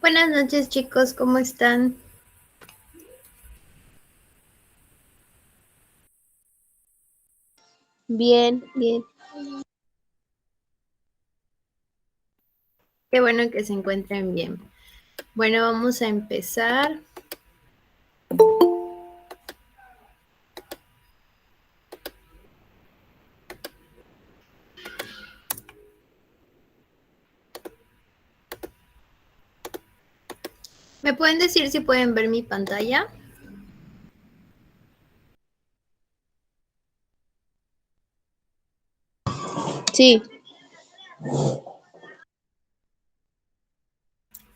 Buenas noches, chicos, ¿cómo están? Bien, bien. Qué bueno que se encuentren bien. Bueno, vamos a empezar. ¿Me pueden decir si pueden ver mi pantalla? Sí,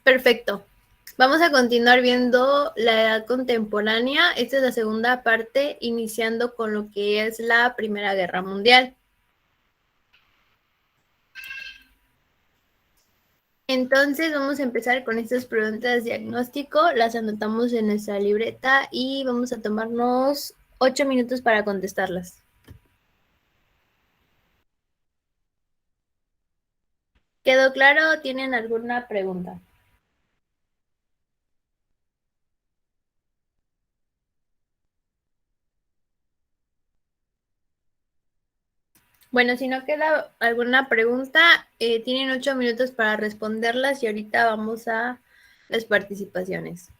Perfecto. Vamos a continuar viendo la edad contemporánea. Esta es la segunda parte, iniciando con lo que es la Primera Guerra Mundial. Entonces vamos a empezar con estas preguntas de diagnóstico. Las anotamos en nuestra libreta y vamos a tomarnos 8 minutos para contestarlas. ¿Quedó claro? ¿Tienen alguna pregunta? Bueno, si no queda alguna pregunta, tienen 8 minutos para responderlas y ahorita vamos a las participaciones.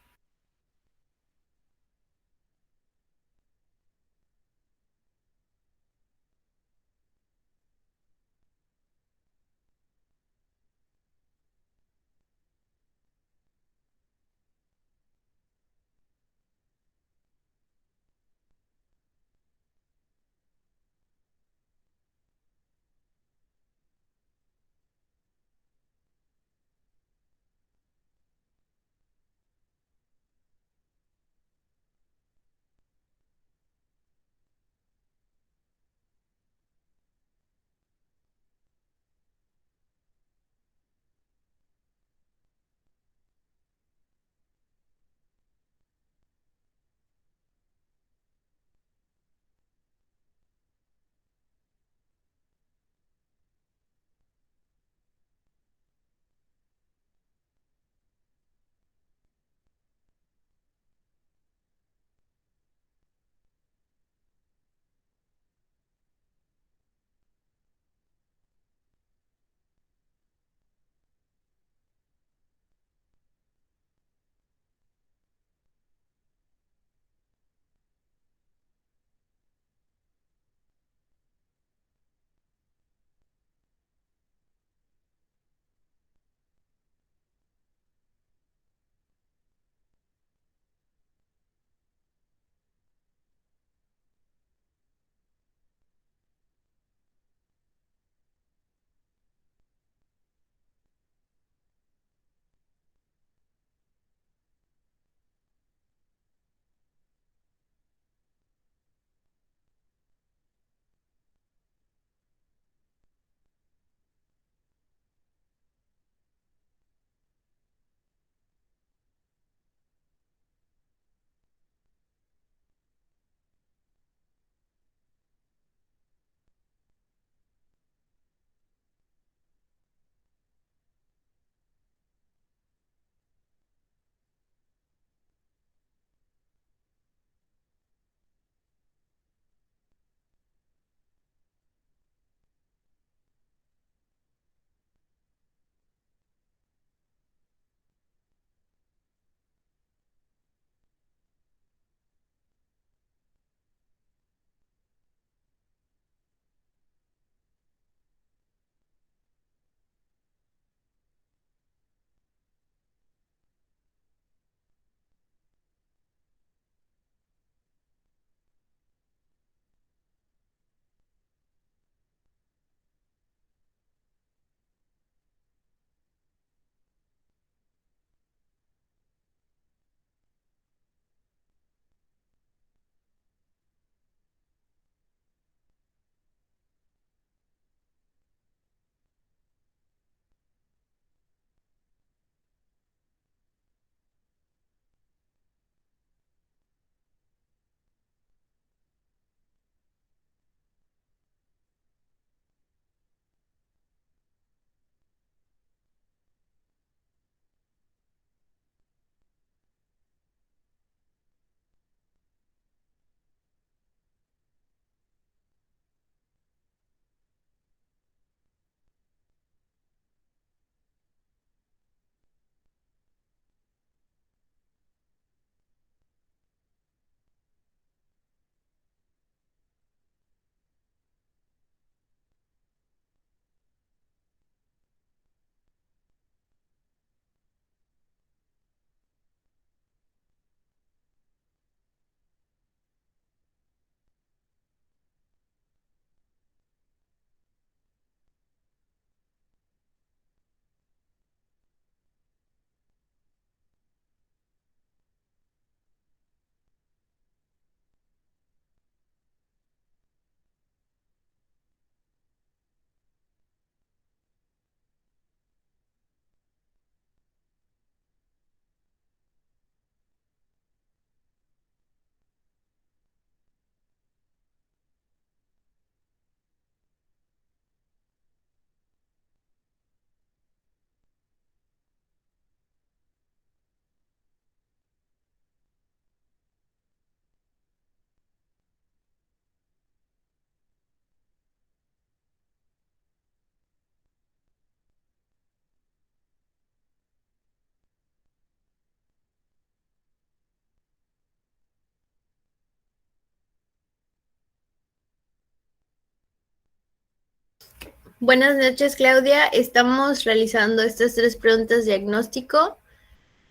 Buenas noches, Claudia. Estamos realizando estas tres preguntas diagnóstico.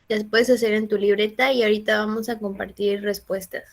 Las puedes hacer en tu libreta y ahorita vamos a compartir respuestas.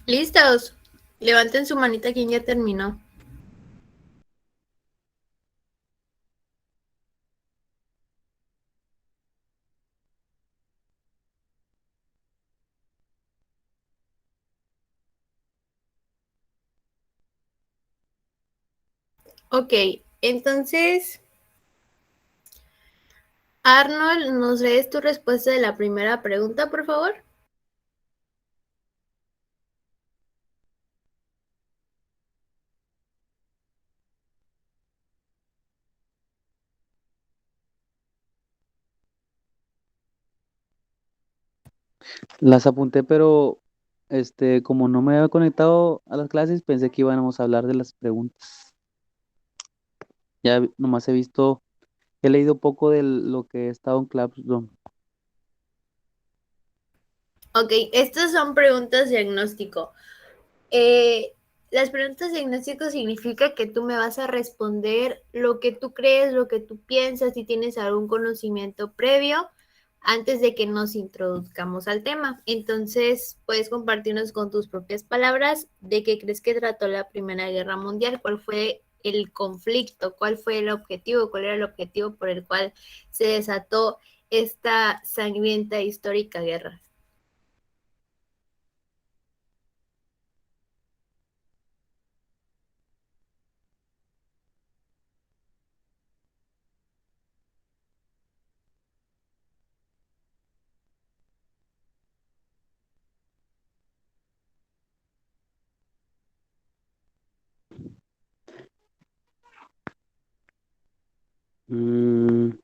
¿Listos? Levanten su manita quien ya terminó. Ok, entonces, Arnold, ¿nos lees tu respuesta de la primera pregunta, por favor? Las apunté, pero como no me había conectado a las clases, pensé que íbamos a hablar de las preguntas. Nomás he leído poco de lo que he estado en Classroom. Ok, estas son preguntas diagnóstico. Eh, las preguntas diagnóstico significa que tú me vas a responder lo que tú crees, lo que tú piensas, si tienes algún conocimiento previo antes de que nos introduzcamos al tema. Entonces, puedes compartirnos con tus propias palabras de qué crees que trató la Primera Guerra Mundial, cuál fue el conflicto, cuál fue el objetivo, cuál era el objetivo por el cual se desató esta sangrienta e histórica guerra. Mm,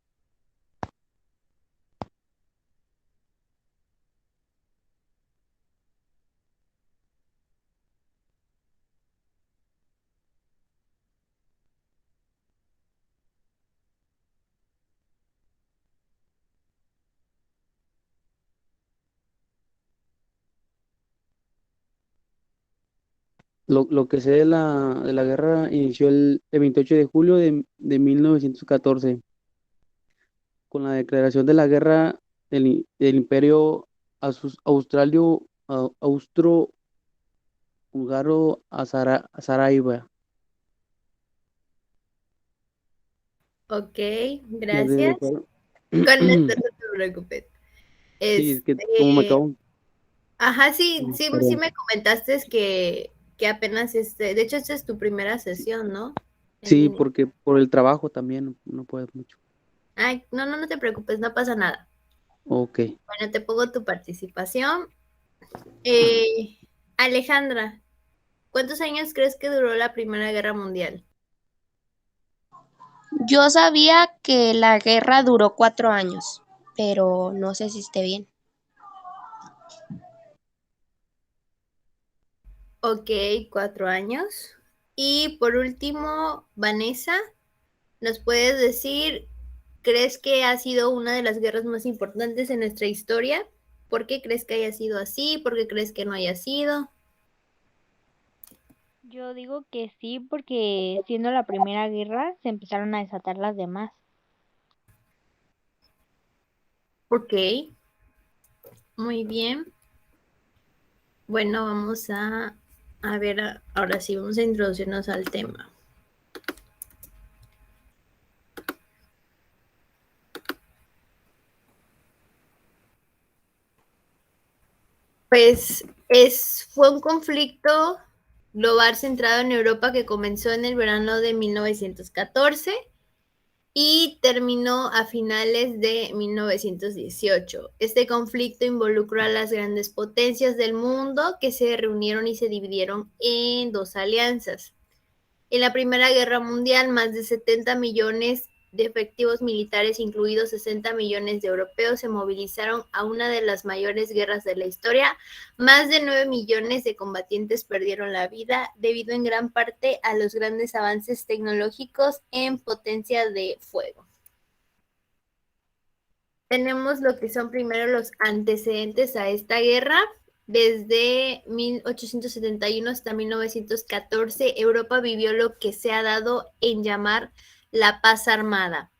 Lo que sé de la guerra inició el 28 de julio de 1914 con la declaración de la guerra del Imperio Austro-Húngaro a Saraiva. Ok, Las gracias. declararon- Con esto no te preocupes. Sí, es que como me acabo. Ajá, sí, sí, sí Perdón. me comentaste que apenas de hecho esta es tu primera sesión, ¿no? En Sí, línea. porque por el trabajo también no puedes mucho. Ay, no, no, no te preocupes, no pasa nada. Ok. Bueno, te pongo tu participación. Eh, Alejandra, ¿cuántos años crees que duró la Primera Guerra Mundial? Yo sabía que la guerra duró 4 años, pero no sé si esté bien. Ok, 4 años. Y por último, Vanessa, ¿nos puedes decir, crees que ha sido una de las guerras más importantes en nuestra historia? ¿Por qué crees que haya sido así? ¿Por qué crees que no haya sido? Yo digo que sí, porque siendo la primera guerra se empezaron a desatar las demás. Ok, muy bien. Bueno, vamos a ver, ahora sí, vamos a introducirnos al tema. Pues fue un conflicto global centrado en Europa que comenzó en el verano de 1914 y terminó a finales de 1918. Este conflicto involucró a las grandes potencias del mundo que se reunieron y se dividieron en dos alianzas. En la Primera Guerra Mundial, más de 70 millones de efectivos militares, incluidos 60 millones de europeos, se movilizaron a una de las mayores guerras de la historia. Más de 9 millones de combatientes perdieron la vida debido en gran parte a los grandes avances tecnológicos en potencia de fuego. Tenemos lo que son primero los antecedentes a esta guerra. Desde 1871 hasta 1914, Europa vivió lo que se ha dado en llamar la paz armada,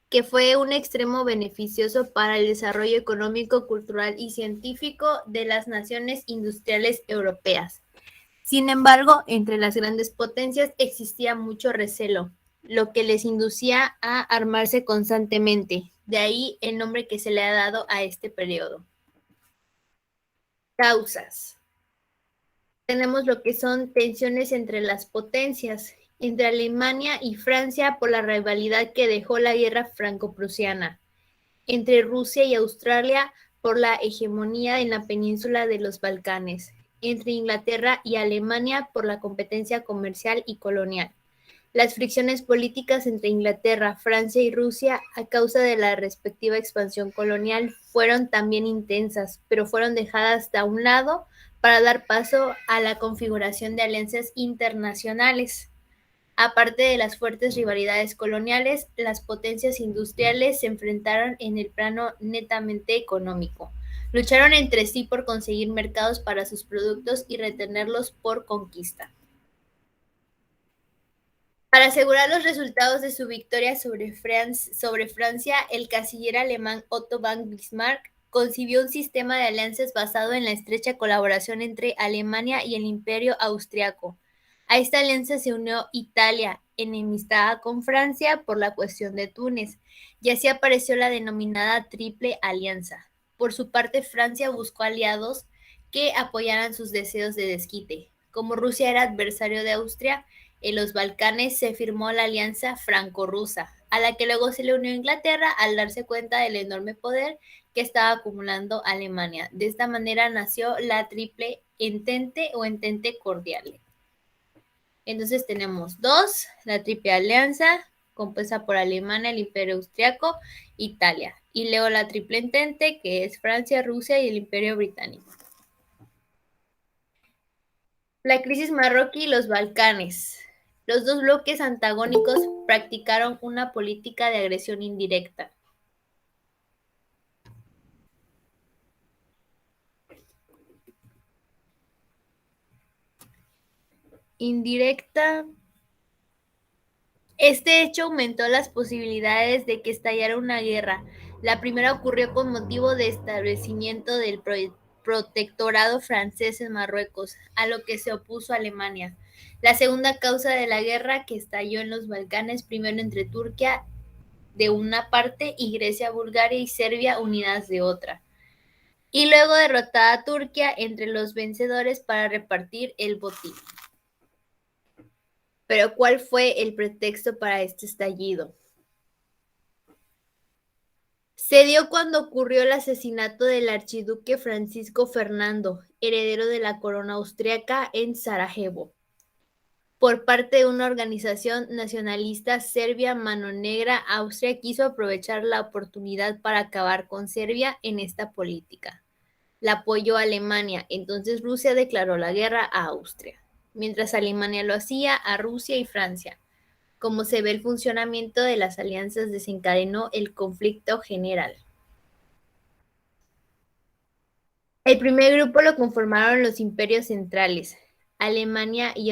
que fue un extremo beneficioso para el desarrollo económico, cultural y científico de las naciones industriales europeas. Sin embargo, entre las grandes potencias existía mucho recelo, lo que les inducía a armarse constantemente. De ahí el nombre que se le ha dado a este periodo. Causas. Tenemos lo que son tensiones entre las potencias, entre Alemania y Francia por la rivalidad que dejó la guerra franco-prusiana, entre Rusia y Australia por la hegemonía en la península de los Balcanes, entre Inglaterra y Alemania por la competencia comercial y colonial. Las fricciones políticas entre Inglaterra, Francia y Rusia a causa de la respectiva expansión colonial fueron también intensas, pero fueron dejadas de un lado para dar paso a la configuración de alianzas internacionales. Aparte de las fuertes rivalidades coloniales, las potencias industriales se enfrentaron en el plano netamente económico. Lucharon entre sí por conseguir mercados para sus productos y retenerlos por conquista. Para asegurar los resultados de su victoria sobre Francia, el canciller alemán Otto von Bismarck concibió un sistema de alianzas basado en la estrecha colaboración entre Alemania y el Imperio Austriaco. A esta alianza se unió Italia, enemistada con Francia por la cuestión de Túnez, y así apareció la denominada Triple Alianza. Por su parte, Francia buscó aliados que apoyaran sus deseos de desquite. Como Rusia era adversario de Austria, en los Balcanes se firmó la Alianza Franco-Rusa, a la que luego se le unió Inglaterra al darse cuenta del enorme poder que estaba acumulando Alemania. De esta manera nació la Triple Entente o Entente Cordiale. Entonces tenemos la Triple Alianza, compuesta por Alemania, el Imperio Austriaco, Italia, y luego la Triple Entente, que es Francia, Rusia y el Imperio Británico. La crisis marroquí y los Balcanes. Los dos bloques antagónicos practicaron una política de agresión indirecta. indirecta. Este hecho aumentó las posibilidades de que estallara una guerra. La primera ocurrió con motivo del establecimiento del protectorado francés en Marruecos, a lo que se opuso Alemania. La segunda causa de la guerra, que estalló en los Balcanes, primero entre Turquía de una parte y Grecia, Bulgaria y Serbia unidas de otra. Y luego derrotada Turquía entre los vencedores para repartir el botín. Pero ¿cuál fue el pretexto para este estallido? Se dio cuando ocurrió el asesinato del archiduque Francisco Fernando, heredero de la corona austriaca, en Sarajevo, por parte de una organización nacionalista serbia. Mano Negra. Austria quiso aprovechar la oportunidad para acabar con Serbia en esta política. La apoyó Alemania, entonces Rusia declaró la guerra a Austria, mientras Alemania lo hacía a Rusia y Francia. Como se ve, el funcionamiento de las alianzas desencadenó el conflicto general. El primer grupo lo conformaron los imperios centrales, Alemania y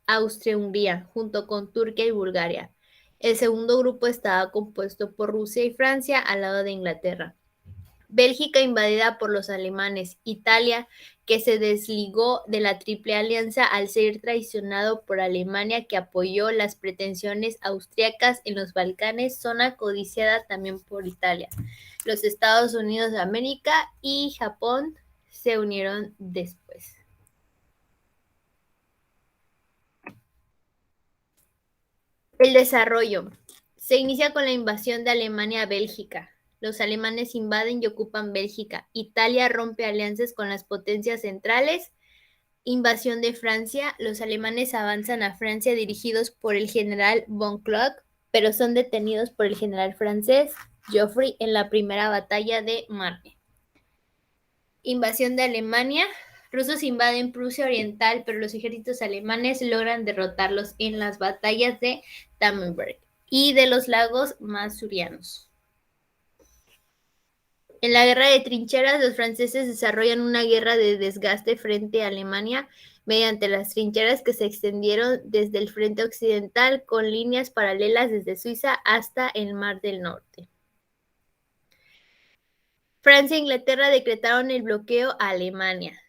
Austria-Hungría, junto con Turquía y Bulgaria. El segundo grupo estaba compuesto por Rusia y Francia al lado de Inglaterra. Bélgica, invadida por los alemanes. Italia, que se desligó de la Triple Alianza al ser traicionado por Alemania, que apoyó las pretensiones austriacas en los Balcanes, zona codiciada también por Italia. Los Estados Unidos de América y Japón se unieron después. El desarrollo. Se inicia con la invasión de Alemania a Bélgica. Los alemanes invaden y ocupan Bélgica. Italia rompe alianzas con las potencias centrales. Invasión de Francia. Los alemanes avanzan a Francia dirigidos por el general von Kluck, pero son detenidos por el general francés Joffre en la primera batalla de Marne. Invasión de Alemania. Rusos invaden Prusia Oriental, pero los ejércitos alemanes logran derrotarlos en las batallas de Tannenberg y de los lagos Masurianos. En la guerra de trincheras, los franceses desarrollan una guerra de desgaste frente a Alemania mediante las trincheras que se extendieron desde el frente occidental con líneas paralelas desde Suiza hasta el Mar del Norte. Francia e Inglaterra decretaron el bloqueo a Alemania.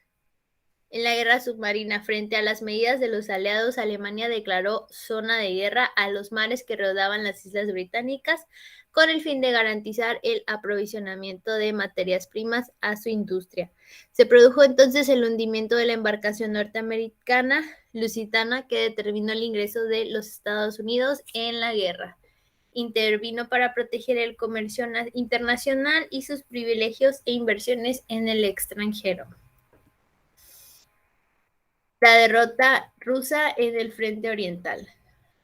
En la guerra submarina, frente a las medidas de los aliados, Alemania declaró zona de guerra a los mares que rodeaban las islas británicas con el fin de garantizar el aprovisionamiento de materias primas a su industria. Se produjo entonces el hundimiento de la embarcación norteamericana Lusitania, que determinó el ingreso de los Estados Unidos en la guerra. Intervino para proteger el comercio internacional y sus privilegios e inversiones en el extranjero. La derrota rusa en el frente oriental.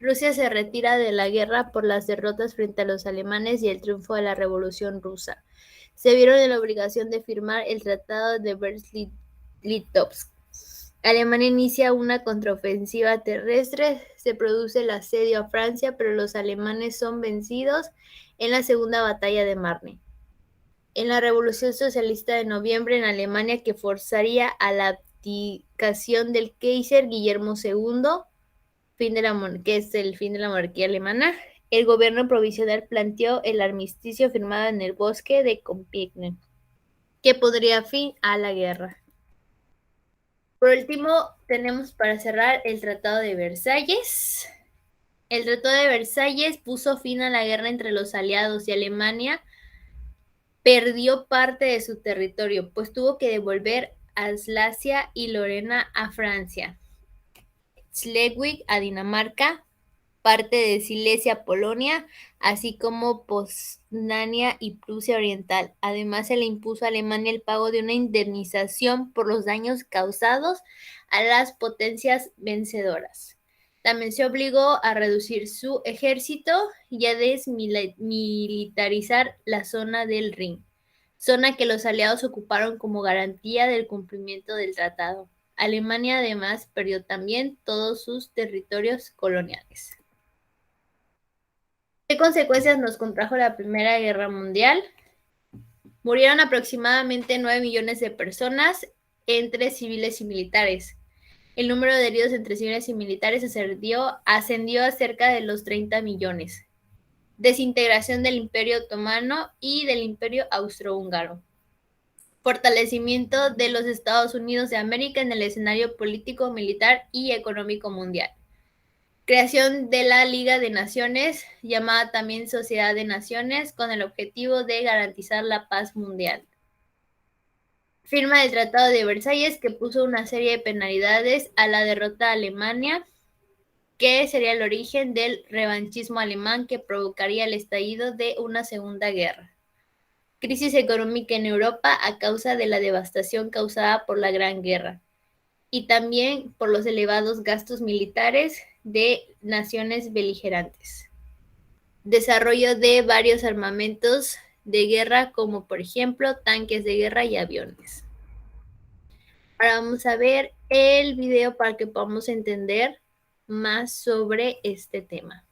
Rusia se retira de la guerra por las derrotas frente a los alemanes y el triunfo de la Revolución Rusa. Se vieron en la obligación de firmar el Tratado de Brest-Litovsk. Alemania inicia una contraofensiva terrestre, se produce el asedio a Francia, pero los alemanes son vencidos en la segunda batalla de Marne. En la Revolución Socialista de noviembre en Alemania, que forzaría a la abdicación del Kaiser Guillermo II, que es el fin de la monarquía alemana, el gobierno provisional planteó el armisticio firmado en el bosque de Compiègne, que pondría fin a la guerra. Por último, tenemos para cerrar el Tratado de Versalles. El Tratado de Versalles puso fin a la guerra entre los aliados y Alemania perdió parte de su territorio, pues tuvo que devolver Alsacia y Lorena a Francia, Schleswig a Dinamarca, parte de Silesia a Polonia, así como Poznania y Prusia Oriental. Además, se le impuso a Alemania el pago de una indemnización por los daños causados a las potencias vencedoras. También se obligó a reducir su ejército y a desmilitarizar la zona del Rin, zona que los aliados ocuparon como garantía del cumplimiento del tratado. Alemania además perdió también todos sus territorios coloniales. ¿Qué consecuencias nos contrajo la Primera Guerra Mundial? Murieron aproximadamente 9 millones de personas entre civiles y militares. El número de heridos entre civiles y militares ascendió a cerca de los 30 millones. Desintegración del Imperio Otomano y del Imperio Austrohúngaro. Fortalecimiento de los Estados Unidos de América en el escenario político, militar y económico mundial. Creación de la Liga de Naciones, llamada también Sociedad de Naciones, con el objetivo de garantizar la paz mundial. Firma del Tratado de Versalles, que puso una serie de penalidades a la derrota de Alemania, que sería el origen del revanchismo alemán que provocaría el estallido de una segunda guerra. Crisis económica en Europa a causa de la devastación causada por la Gran Guerra y también por los elevados gastos militares de naciones beligerantes. Desarrollo de varios armamentos de guerra, como por ejemplo tanques de guerra y aviones. Ahora vamos a ver el video para que podamos entender más sobre este tema.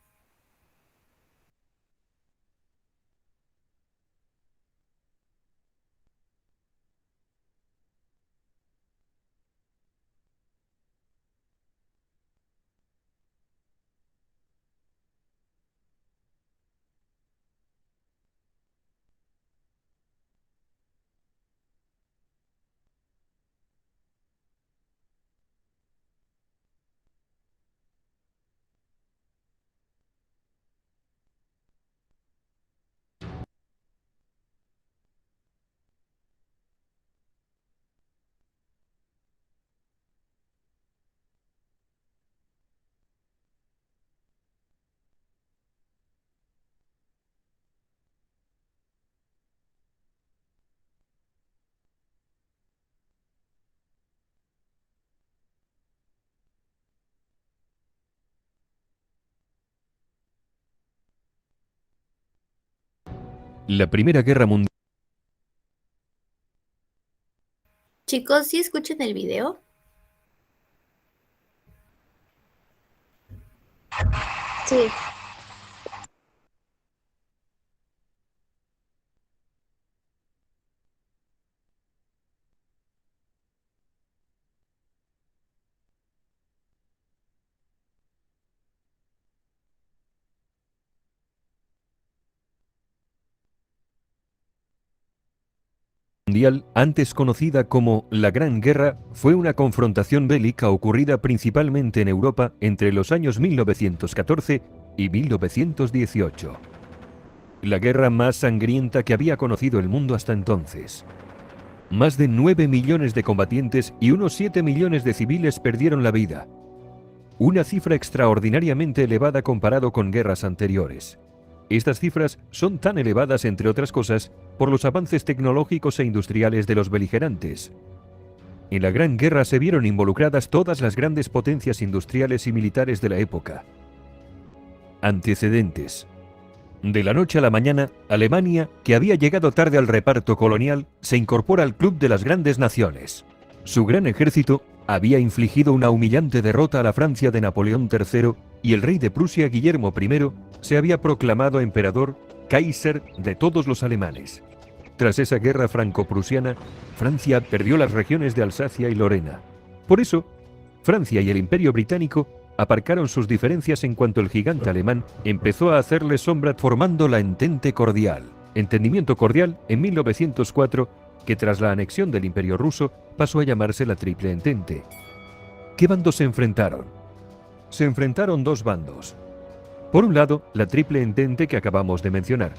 La Primera Guerra Mundial. Chicos, ¿sí escuchan el video? Sí. Mundial, antes conocida como la Gran Guerra, fue una confrontación bélica ocurrida principalmente en Europa entre los años 1914 y 1918. La guerra más sangrienta que había conocido el mundo hasta entonces. Más de 9 millones de combatientes y unos 7 millones de civiles perdieron la vida. Una cifra extraordinariamente elevada comparado con guerras anteriores. Estas cifras son tan elevadas, entre otras cosas, por los avances tecnológicos e industriales de los beligerantes. En la Gran Guerra se vieron involucradas todas las grandes potencias industriales y militares de la época. Antecedentes. De la noche a la mañana, Alemania, que había llegado tarde al reparto colonial, se incorpora al Club de las Grandes Naciones. Su gran ejército había infligido una humillante derrota a la Francia de Napoleón III y el rey de Prusia, Guillermo I, se había proclamado emperador, Kaiser de todos los alemanes. Tras esa guerra franco-prusiana, Francia perdió las regiones de Alsacia y Lorena. Por eso, Francia y el Imperio Británico aparcaron sus diferencias en cuanto el gigante alemán empezó a hacerle sombra formando la Entente Cordial, entendimiento cordial en 1904, que tras la anexión del Imperio ruso pasó a llamarse la Triple Entente. ¿Qué bandos se enfrentaron? Se enfrentaron dos bandos. Por un lado, la Triple Entente que acabamos de mencionar.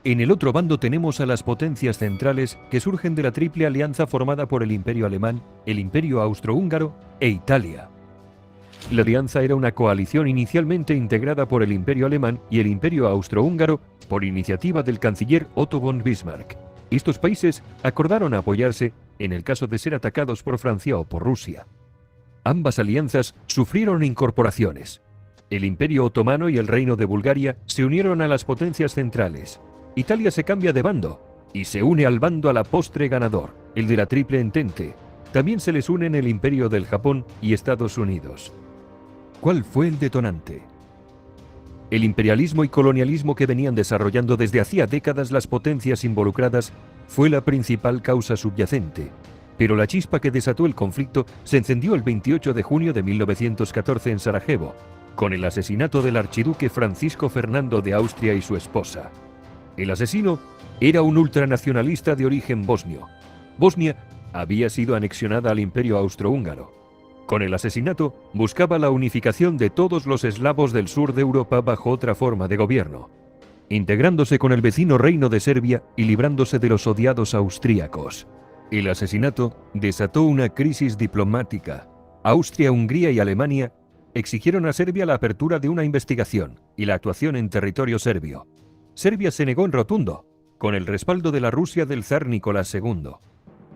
En el otro bando tenemos a las potencias centrales que surgen de la Triple Alianza formada por el Imperio Alemán, el Imperio Austrohúngaro e Italia. La alianza era una coalición inicialmente integrada por el Imperio Alemán y el Imperio Austrohúngaro por iniciativa del canciller Otto von Bismarck. Estos países acordaron apoyarse en el caso de ser atacados por Francia o por Rusia. Ambas alianzas sufrieron incorporaciones. El Imperio Otomano y el Reino de Bulgaria se unieron a las potencias centrales. Italia se cambia de bando y se une al bando a la postre ganador, el de la Triple Entente. También se les unen el Imperio del Japón y Estados Unidos. ¿Cuál fue el detonante? El imperialismo y colonialismo que venían desarrollando desde hacía décadas las potencias involucradas fue la principal causa subyacente. Pero la chispa que desató el conflicto se encendió el 28 de junio de 1914 en Sarajevo, con el asesinato del archiduque Francisco Fernando de Austria y su esposa. El asesino era un ultranacionalista de origen bosnio. Bosnia había sido anexionada al Imperio Austrohúngaro. Con el asesinato buscaba la unificación de todos los eslavos del sur de Europa bajo otra forma de gobierno, integrándose con el vecino reino de Serbia y librándose de los odiados austríacos. El asesinato desató una crisis diplomática. Austria, Hungría y Alemania exigieron a Serbia la apertura de una investigación y la actuación en territorio serbio. Serbia se negó en rotundo, con el respaldo de la Rusia del zar Nicolás II.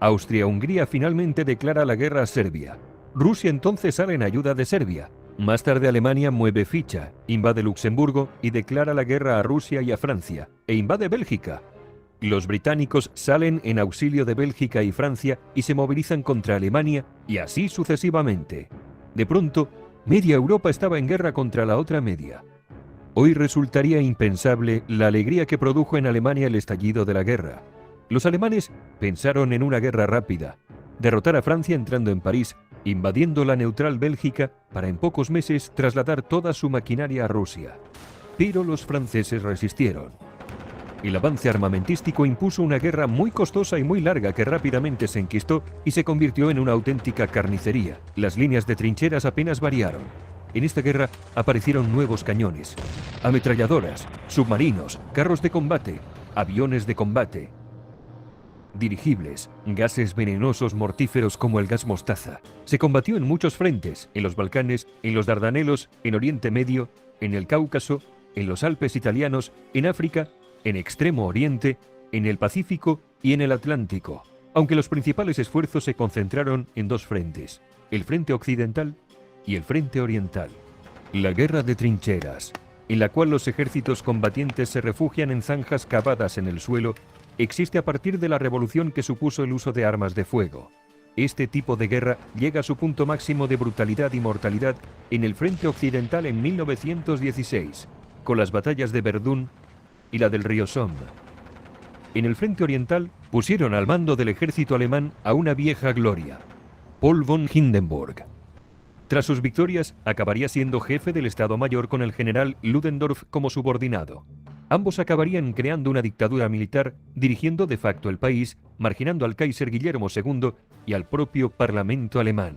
Austria-Hungría finalmente declara la guerra a Serbia. Rusia entonces sale en ayuda de Serbia. Más tarde Alemania mueve ficha, invade Luxemburgo y declara la guerra a Rusia y a Francia, e invade Bélgica. Los británicos salen en auxilio de Bélgica y Francia y se movilizan contra Alemania, y así sucesivamente. De pronto, media Europa estaba en guerra contra la otra media. Hoy resultaría impensable la alegría que produjo en Alemania el estallido de la guerra. Los alemanes pensaron en una guerra rápida, derrotar a Francia entrando en París, invadiendo la neutral Bélgica para en pocos meses trasladar toda su maquinaria a Rusia. Pero los franceses resistieron. El avance armamentístico impuso una guerra muy costosa y muy larga que rápidamente se enquistó y se convirtió en una auténtica carnicería. Las líneas de trincheras apenas variaron. En esta guerra aparecieron nuevos cañones, ametralladoras, submarinos, carros de combate, aviones de combate, dirigibles, gases venenosos mortíferos como el gas mostaza. Se combatió en muchos frentes, en los Balcanes, en los Dardanelos, en Oriente Medio, en el Cáucaso, en los Alpes italianos, en África, en Extremo Oriente, en el Pacífico y en el Atlántico, aunque los principales esfuerzos se concentraron en dos frentes, el frente occidental y el frente oriental. La guerra de trincheras, en la cual los ejércitos combatientes se refugian en zanjas cavadas en el suelo, existe a partir de la revolución que supuso el uso de armas de fuego. Este tipo de guerra llega a su punto máximo de brutalidad y mortalidad en el frente occidental en 1916, con las batallas de Verdún y la del río Somme. En el frente oriental pusieron al mando del ejército alemán a una vieja gloria, Paul von Hindenburg. Tras sus victorias, acabaría siendo jefe del Estado Mayor con el general Ludendorff como subordinado. Ambos acabarían creando una dictadura militar, dirigiendo de facto el país, marginando al Kaiser Guillermo II y al propio Parlamento alemán.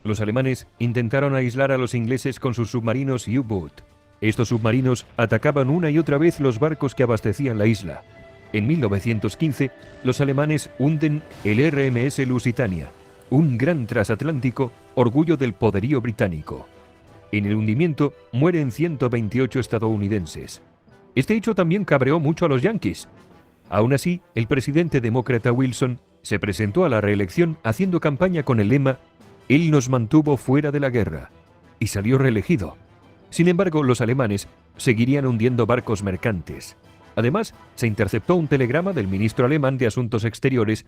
Los alemanes intentaron aislar a los ingleses con sus submarinos U-Boot. Estos submarinos atacaban una y otra vez los barcos que abastecían la isla. En 1915, los alemanes hunden el RMS Lusitania, un gran transatlántico, orgullo del poderío británico. En el hundimiento mueren 128 estadounidenses. Este hecho también cabreó mucho a los yanquis. Aún así, el presidente demócrata Wilson se presentó a la reelección haciendo campaña con el lema «Él nos mantuvo fuera de la guerra» y salió reelegido. Sin embargo, los alemanes seguirían hundiendo barcos mercantes. Además, se interceptó un telegrama del ministro alemán de Asuntos Exteriores,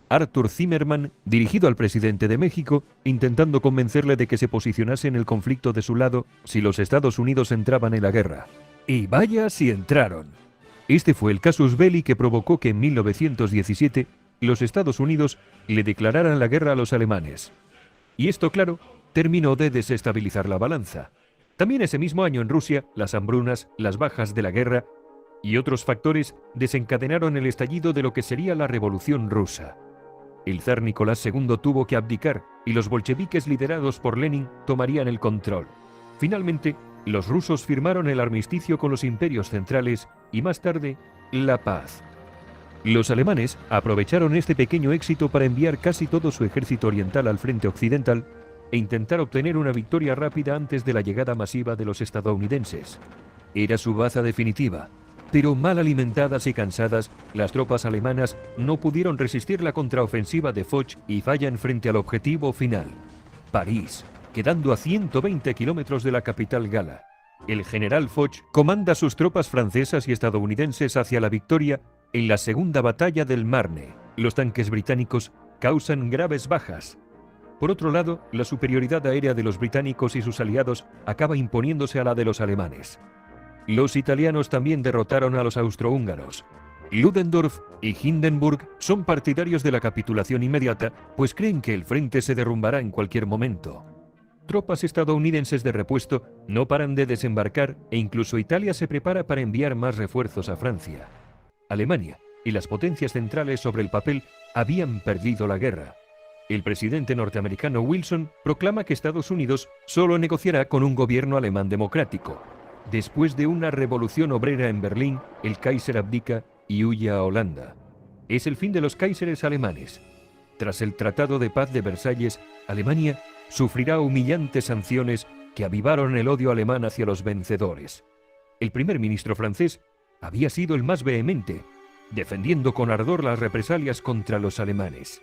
Arthur Zimmermann, dirigido al presidente de México, intentando convencerle de que se posicionase en el conflicto de su lado si los Estados Unidos entraban en la guerra. Y vaya si entraron. Este fue el casus belli que provocó que en 1917 los Estados Unidos le declararan la guerra a los alemanes. Y esto, claro, terminó de desestabilizar la balanza. También ese mismo año en Rusia, las hambrunas, las bajas de la guerra y otros factores desencadenaron el estallido de lo que sería la Revolución Rusa. El zar Nicolás II tuvo que abdicar y los bolcheviques liderados por Lenin tomarían el control. Finalmente, los rusos firmaron el armisticio con los imperios centrales y más tarde, la paz. Los alemanes aprovecharon este pequeño éxito para enviar casi todo su ejército oriental al frente occidental e intentar obtener una victoria rápida antes de la llegada masiva de los estadounidenses. Era su baza definitiva, pero mal alimentadas y cansadas, las tropas alemanas no pudieron resistir la contraofensiva de Foch y fallan frente al objetivo final, París, quedando a 120 kilómetros de la capital gala. El general Foch comanda sus tropas francesas y estadounidenses hacia la victoria en la segunda batalla del Marne. Los tanques británicos causan graves bajas. Por otro lado, la superioridad aérea de los británicos y sus aliados acaba imponiéndose a la de los alemanes. Los italianos también derrotaron a los austrohúngaros. Ludendorff y Hindenburg son partidarios de la capitulación inmediata, pues creen que el frente se derrumbará en cualquier momento. Tropas estadounidenses de repuesto no paran de desembarcar e incluso Italia se prepara para enviar más refuerzos a Francia. Alemania y las potencias centrales sobre el papel habían perdido la guerra. El presidente norteamericano Wilson proclama que Estados Unidos solo negociará con un gobierno alemán democrático. Después de una revolución obrera en Berlín, el Kaiser abdica y huye a Holanda. Es el fin de los Kaiseres alemanes. Tras el Tratado de Paz de Versalles, Alemania sufrirá humillantes sanciones que avivaron el odio alemán hacia los vencedores. El primer ministro francés había sido el más vehemente, defendiendo con ardor las represalias contra los alemanes.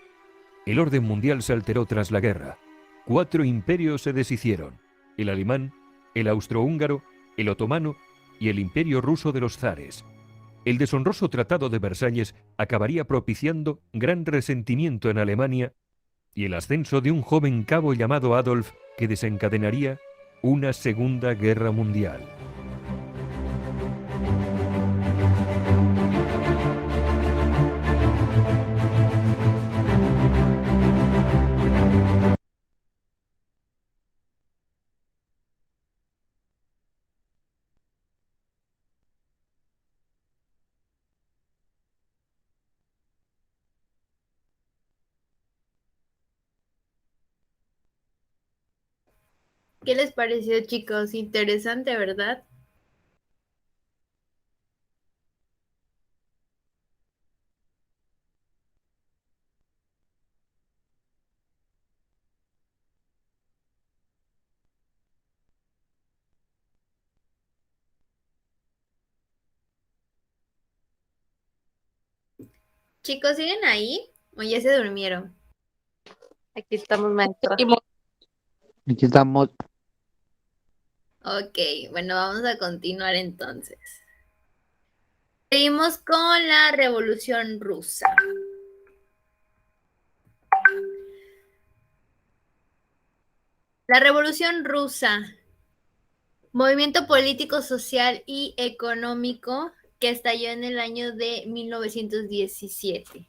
El orden mundial se alteró tras la guerra. 4 imperios se deshicieron: el alemán, el austrohúngaro, el otomano y el imperio ruso de los zares. El deshonroso Tratado de Versalles acabaría propiciando gran resentimiento en Alemania y el ascenso de un joven cabo llamado Adolf que desencadenaría una Segunda Guerra Mundial. ¿Qué les pareció, chicos? Interesante, ¿verdad? Chicos, ¿siguen ahí o ya se durmieron? Aquí estamos, maestra. Aquí estamos. Ok, bueno, vamos a continuar entonces. Seguimos con la Revolución Rusa. La Revolución Rusa, movimiento político, social y económico que estalló en el año de 1917.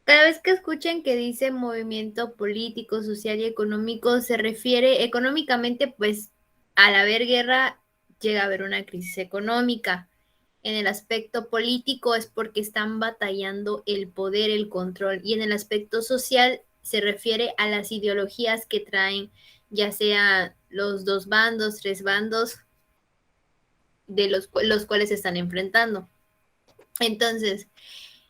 Cada vez que escuchen que dice movimiento político, social y económico, se refiere económicamente, pues al haber guerra llega a haber una crisis económica. En el aspecto político es porque están batallando el poder, el control, y en el aspecto social se refiere a las ideologías que traen, ya sea los 2 bandos, 3 bandos, de los cuales se están enfrentando. Entonces,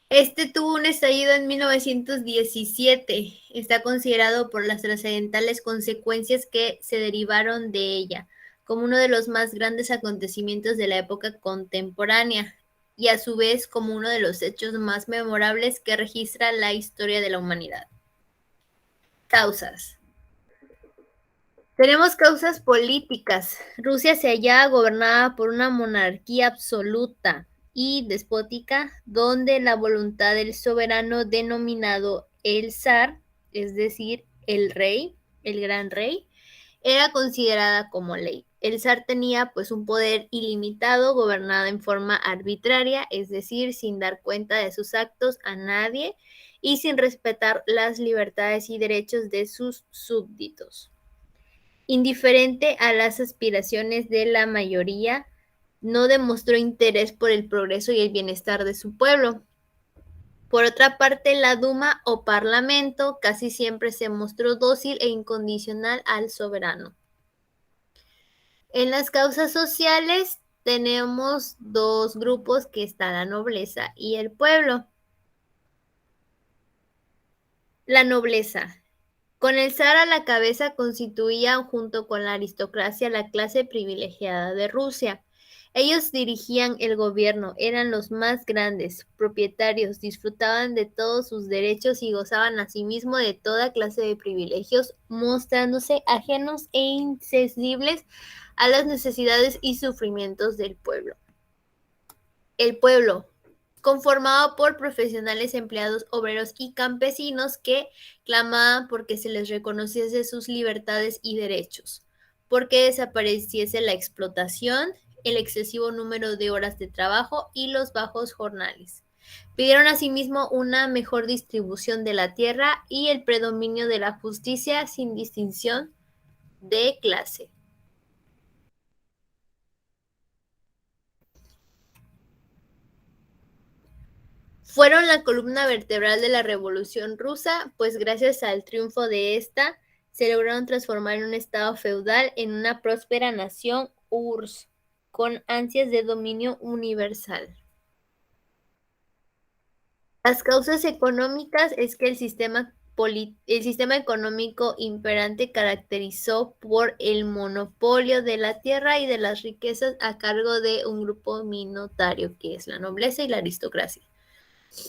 este tuvo un estallido en 1917. Está considerado por las trascendentales consecuencias que se derivaron de ella como uno de los más grandes acontecimientos de la época contemporánea y a su vez como uno de los hechos más memorables que registra la historia de la humanidad. Causas. Tenemos causas políticas. Rusia se hallaba gobernada por una monarquía absoluta y despótica, donde la voluntad del soberano denominado el zar, es decir, el rey, el gran rey, era considerada como ley. El zar tenía pues un poder ilimitado, gobernado en forma arbitraria, es decir, sin dar cuenta de sus actos a nadie y sin respetar las libertades y derechos de sus súbditos. Indiferente a las aspiraciones de la mayoría, no demostró interés por el progreso y el bienestar de su pueblo. Por otra parte, la Duma o Parlamento casi siempre se mostró dócil e incondicional al soberano. En las causas sociales tenemos 2 grupos, que está la nobleza y el pueblo. La nobleza. Con el zar a la cabeza constituían junto con la aristocracia la clase privilegiada de Rusia. Ellos dirigían el gobierno, eran los más grandes, propietarios, disfrutaban de todos sus derechos y gozaban asimismo de toda clase de privilegios, mostrándose ajenos e insensibles a las necesidades y sufrimientos del pueblo. El pueblo, conformado por profesionales, empleados, obreros y campesinos que clamaban porque se les reconociese sus libertades y derechos, porque desapareciese la explotación, el excesivo número de horas de trabajo y los bajos jornales. Pidieron asimismo una mejor distribución de la tierra y el predominio de la justicia sin distinción de clase. Fueron la columna vertebral de la Revolución Rusa, pues gracias al triunfo de esta, se lograron transformar un estado feudal en una próspera nación URSS, con ansias de dominio universal. Las causas económicas es que el sistema económico imperante caracterizó por el monopolio de la tierra y de las riquezas a cargo de un grupo minoritario, que es la nobleza y la aristocracia.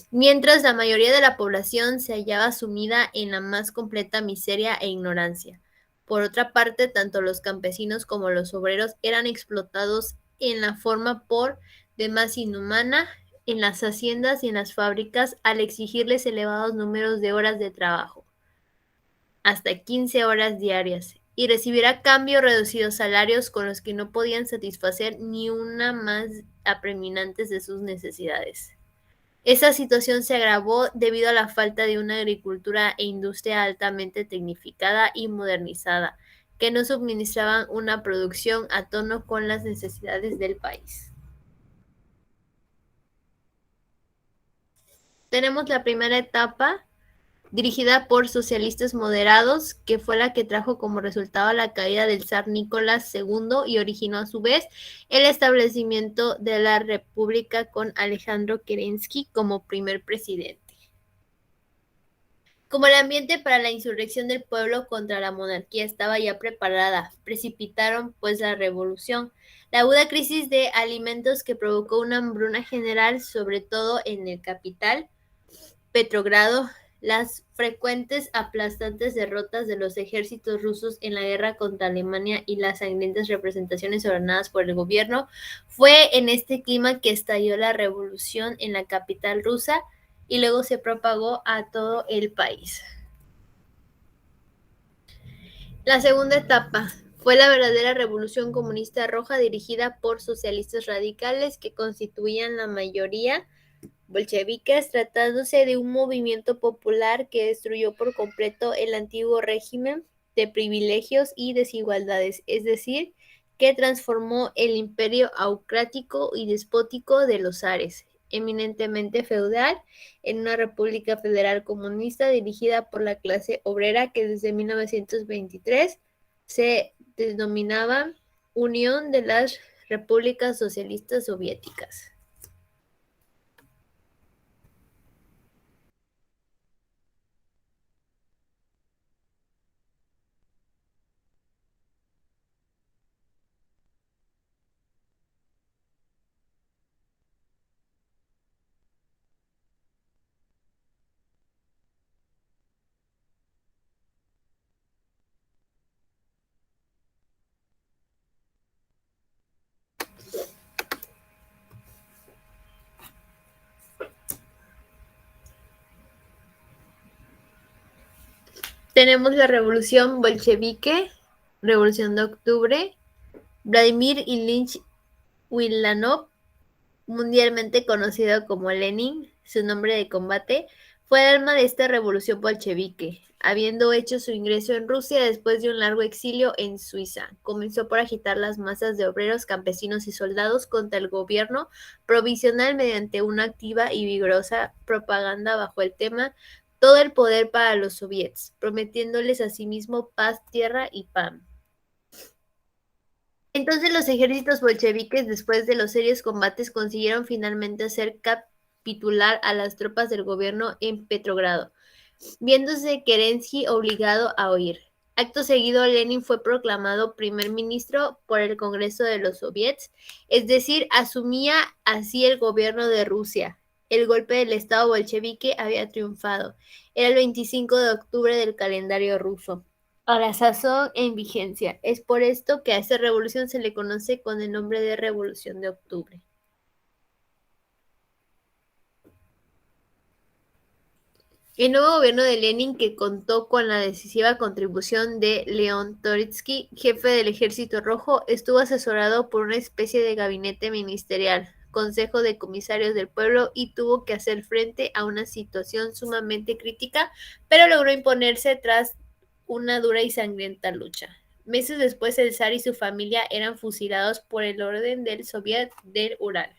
Mientras la mayoría de la población se hallaba sumida en la más completa miseria e ignorancia. Por otra parte, tanto los campesinos como los obreros eran explotados en la forma por demás inhumana en las haciendas y en las fábricas al exigirles elevados números de horas de trabajo, hasta 15 horas diarias, y recibir a cambio reducidos salarios con los que no podían satisfacer ni una más apremiantes de sus necesidades. Esa situación se agravó debido a la falta de una agricultura e industria altamente tecnificada y modernizada, que no suministraban una producción a tono con las necesidades del país. Tenemos la primera etapa, dirigida por socialistas moderados, que fue la que trajo como resultado la caída del zar Nicolás II y originó a su vez el establecimiento de la República con Alejandro Kerensky como primer presidente. Como el ambiente para la insurrección del pueblo contra la monarquía estaba ya preparada, precipitaron pues la revolución. La aguda crisis de alimentos que provocó una hambruna general, sobre todo en el capital, Petrogrado, las frecuentes aplastantes derrotas de los ejércitos rusos en la guerra contra Alemania y las sangrientas representaciones ordenadas por el gobierno, fue en este clima que estalló la revolución en la capital rusa y luego se propagó a todo el país. La segunda etapa fue la verdadera revolución comunista roja dirigida por socialistas radicales que constituían la mayoría bolcheviques, tratándose de un movimiento popular que destruyó por completo el antiguo régimen de privilegios y desigualdades, es decir, que transformó el imperio autocrático y despótico de los zares, eminentemente feudal, en una república federal comunista dirigida por la clase obrera que desde 1923 se denominaba Unión de las Repúblicas Socialistas Soviéticas. Tenemos la revolución bolchevique, revolución de octubre. Vladimir Ilich Ulyanov, mundialmente conocido como Lenin, su nombre de combate, fue el alma de esta revolución bolchevique, habiendo hecho su ingreso en Rusia después de un largo exilio en Suiza. Comenzó por agitar las masas de obreros, campesinos y soldados contra el gobierno provisional mediante una activa y vigorosa propaganda bajo el tema todo el poder para los soviets, prometiéndoles asimismo paz, tierra y pan. Entonces los ejércitos bolcheviques, después de los serios combates, consiguieron finalmente hacer capitular a las tropas del gobierno en Petrogrado, viéndose Kerensky obligado a huir. Acto seguido, Lenin fue proclamado primer ministro por el Congreso de los Soviets, es decir, asumía así el gobierno de Rusia. El golpe del Estado bolchevique había triunfado. Era el 25 de octubre del calendario ruso, a la sazón en vigencia. Es por esto que a esta revolución se le conoce con el nombre de Revolución de Octubre. El nuevo gobierno de Lenin, que contó con la decisiva contribución de León Trotsky, jefe del Ejército Rojo, estuvo asesorado por una especie de gabinete ministerial, Consejo de Comisarios del Pueblo, y tuvo que hacer frente a una situación sumamente crítica, pero logró imponerse tras una dura y sangrienta lucha. Meses después, el zar y su familia eran fusilados por el orden del Soviet del Ural.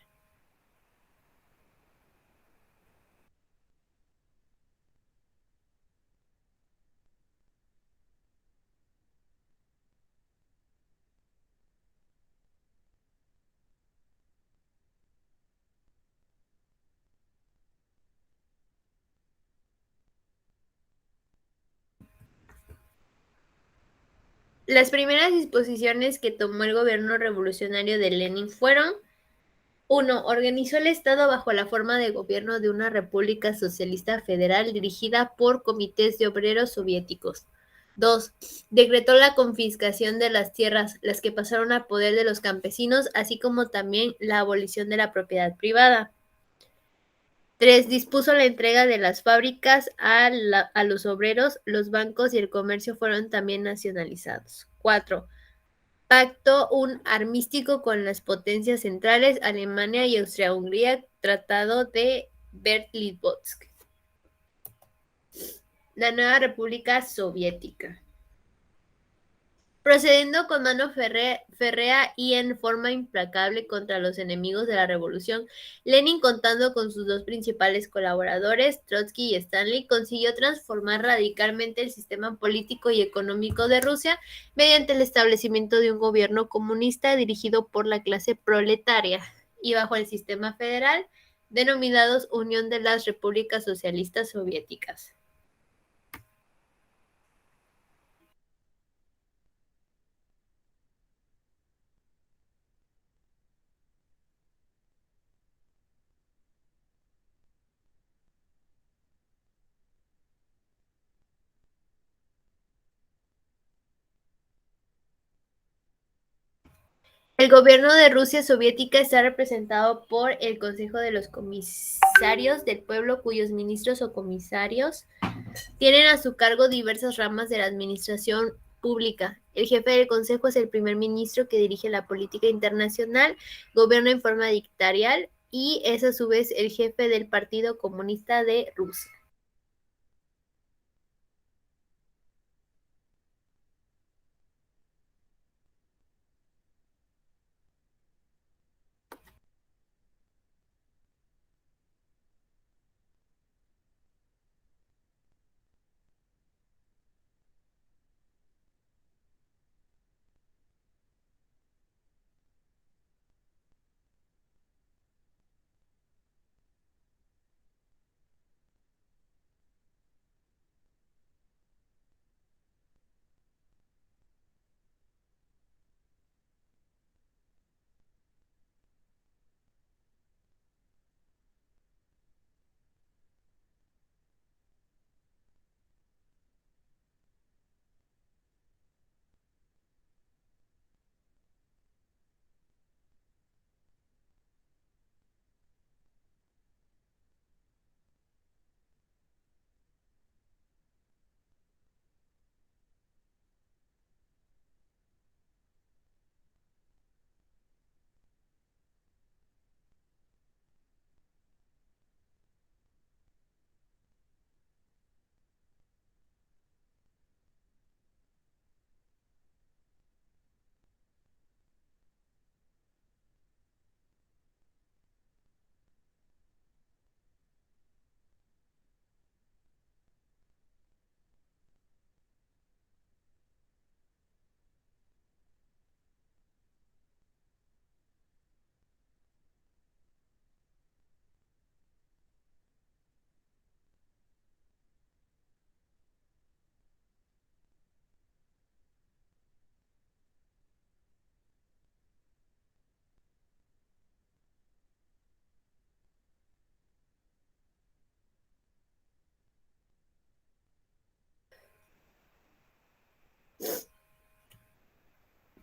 Las primeras disposiciones que tomó el gobierno revolucionario de Lenin fueron: 1. Organizó el Estado bajo la forma de gobierno de una república socialista federal dirigida por comités de obreros soviéticos. 2. Decretó la confiscación de las tierras, las que pasaron a poder de los campesinos, así como también la abolición de la propiedad privada. 3. Dispuso la entrega de las fábricas a los obreros, los bancos y el comercio fueron también nacionalizados. 4. Pactó un armisticio con las potencias centrales, Alemania y Austria-Hungría, Tratado de Berlín-Litovsk. La nueva República Soviética. Procediendo con mano férrea y en forma implacable contra los enemigos de la revolución, Lenin, contando con sus dos principales colaboradores, Trotsky y Stalin, consiguió transformar radicalmente el sistema político y económico de Rusia mediante el establecimiento de un gobierno comunista dirigido por la clase proletaria y bajo el sistema federal, denominados Unión de las Repúblicas Socialistas Soviéticas. El gobierno de Rusia soviética está representado por el Consejo de los Comisarios del Pueblo, cuyos ministros o comisarios tienen a su cargo diversas ramas de la administración pública. El jefe del Consejo es el primer ministro, que dirige la política internacional, gobierna en forma dictatorial y es a su vez el jefe del Partido Comunista de Rusia.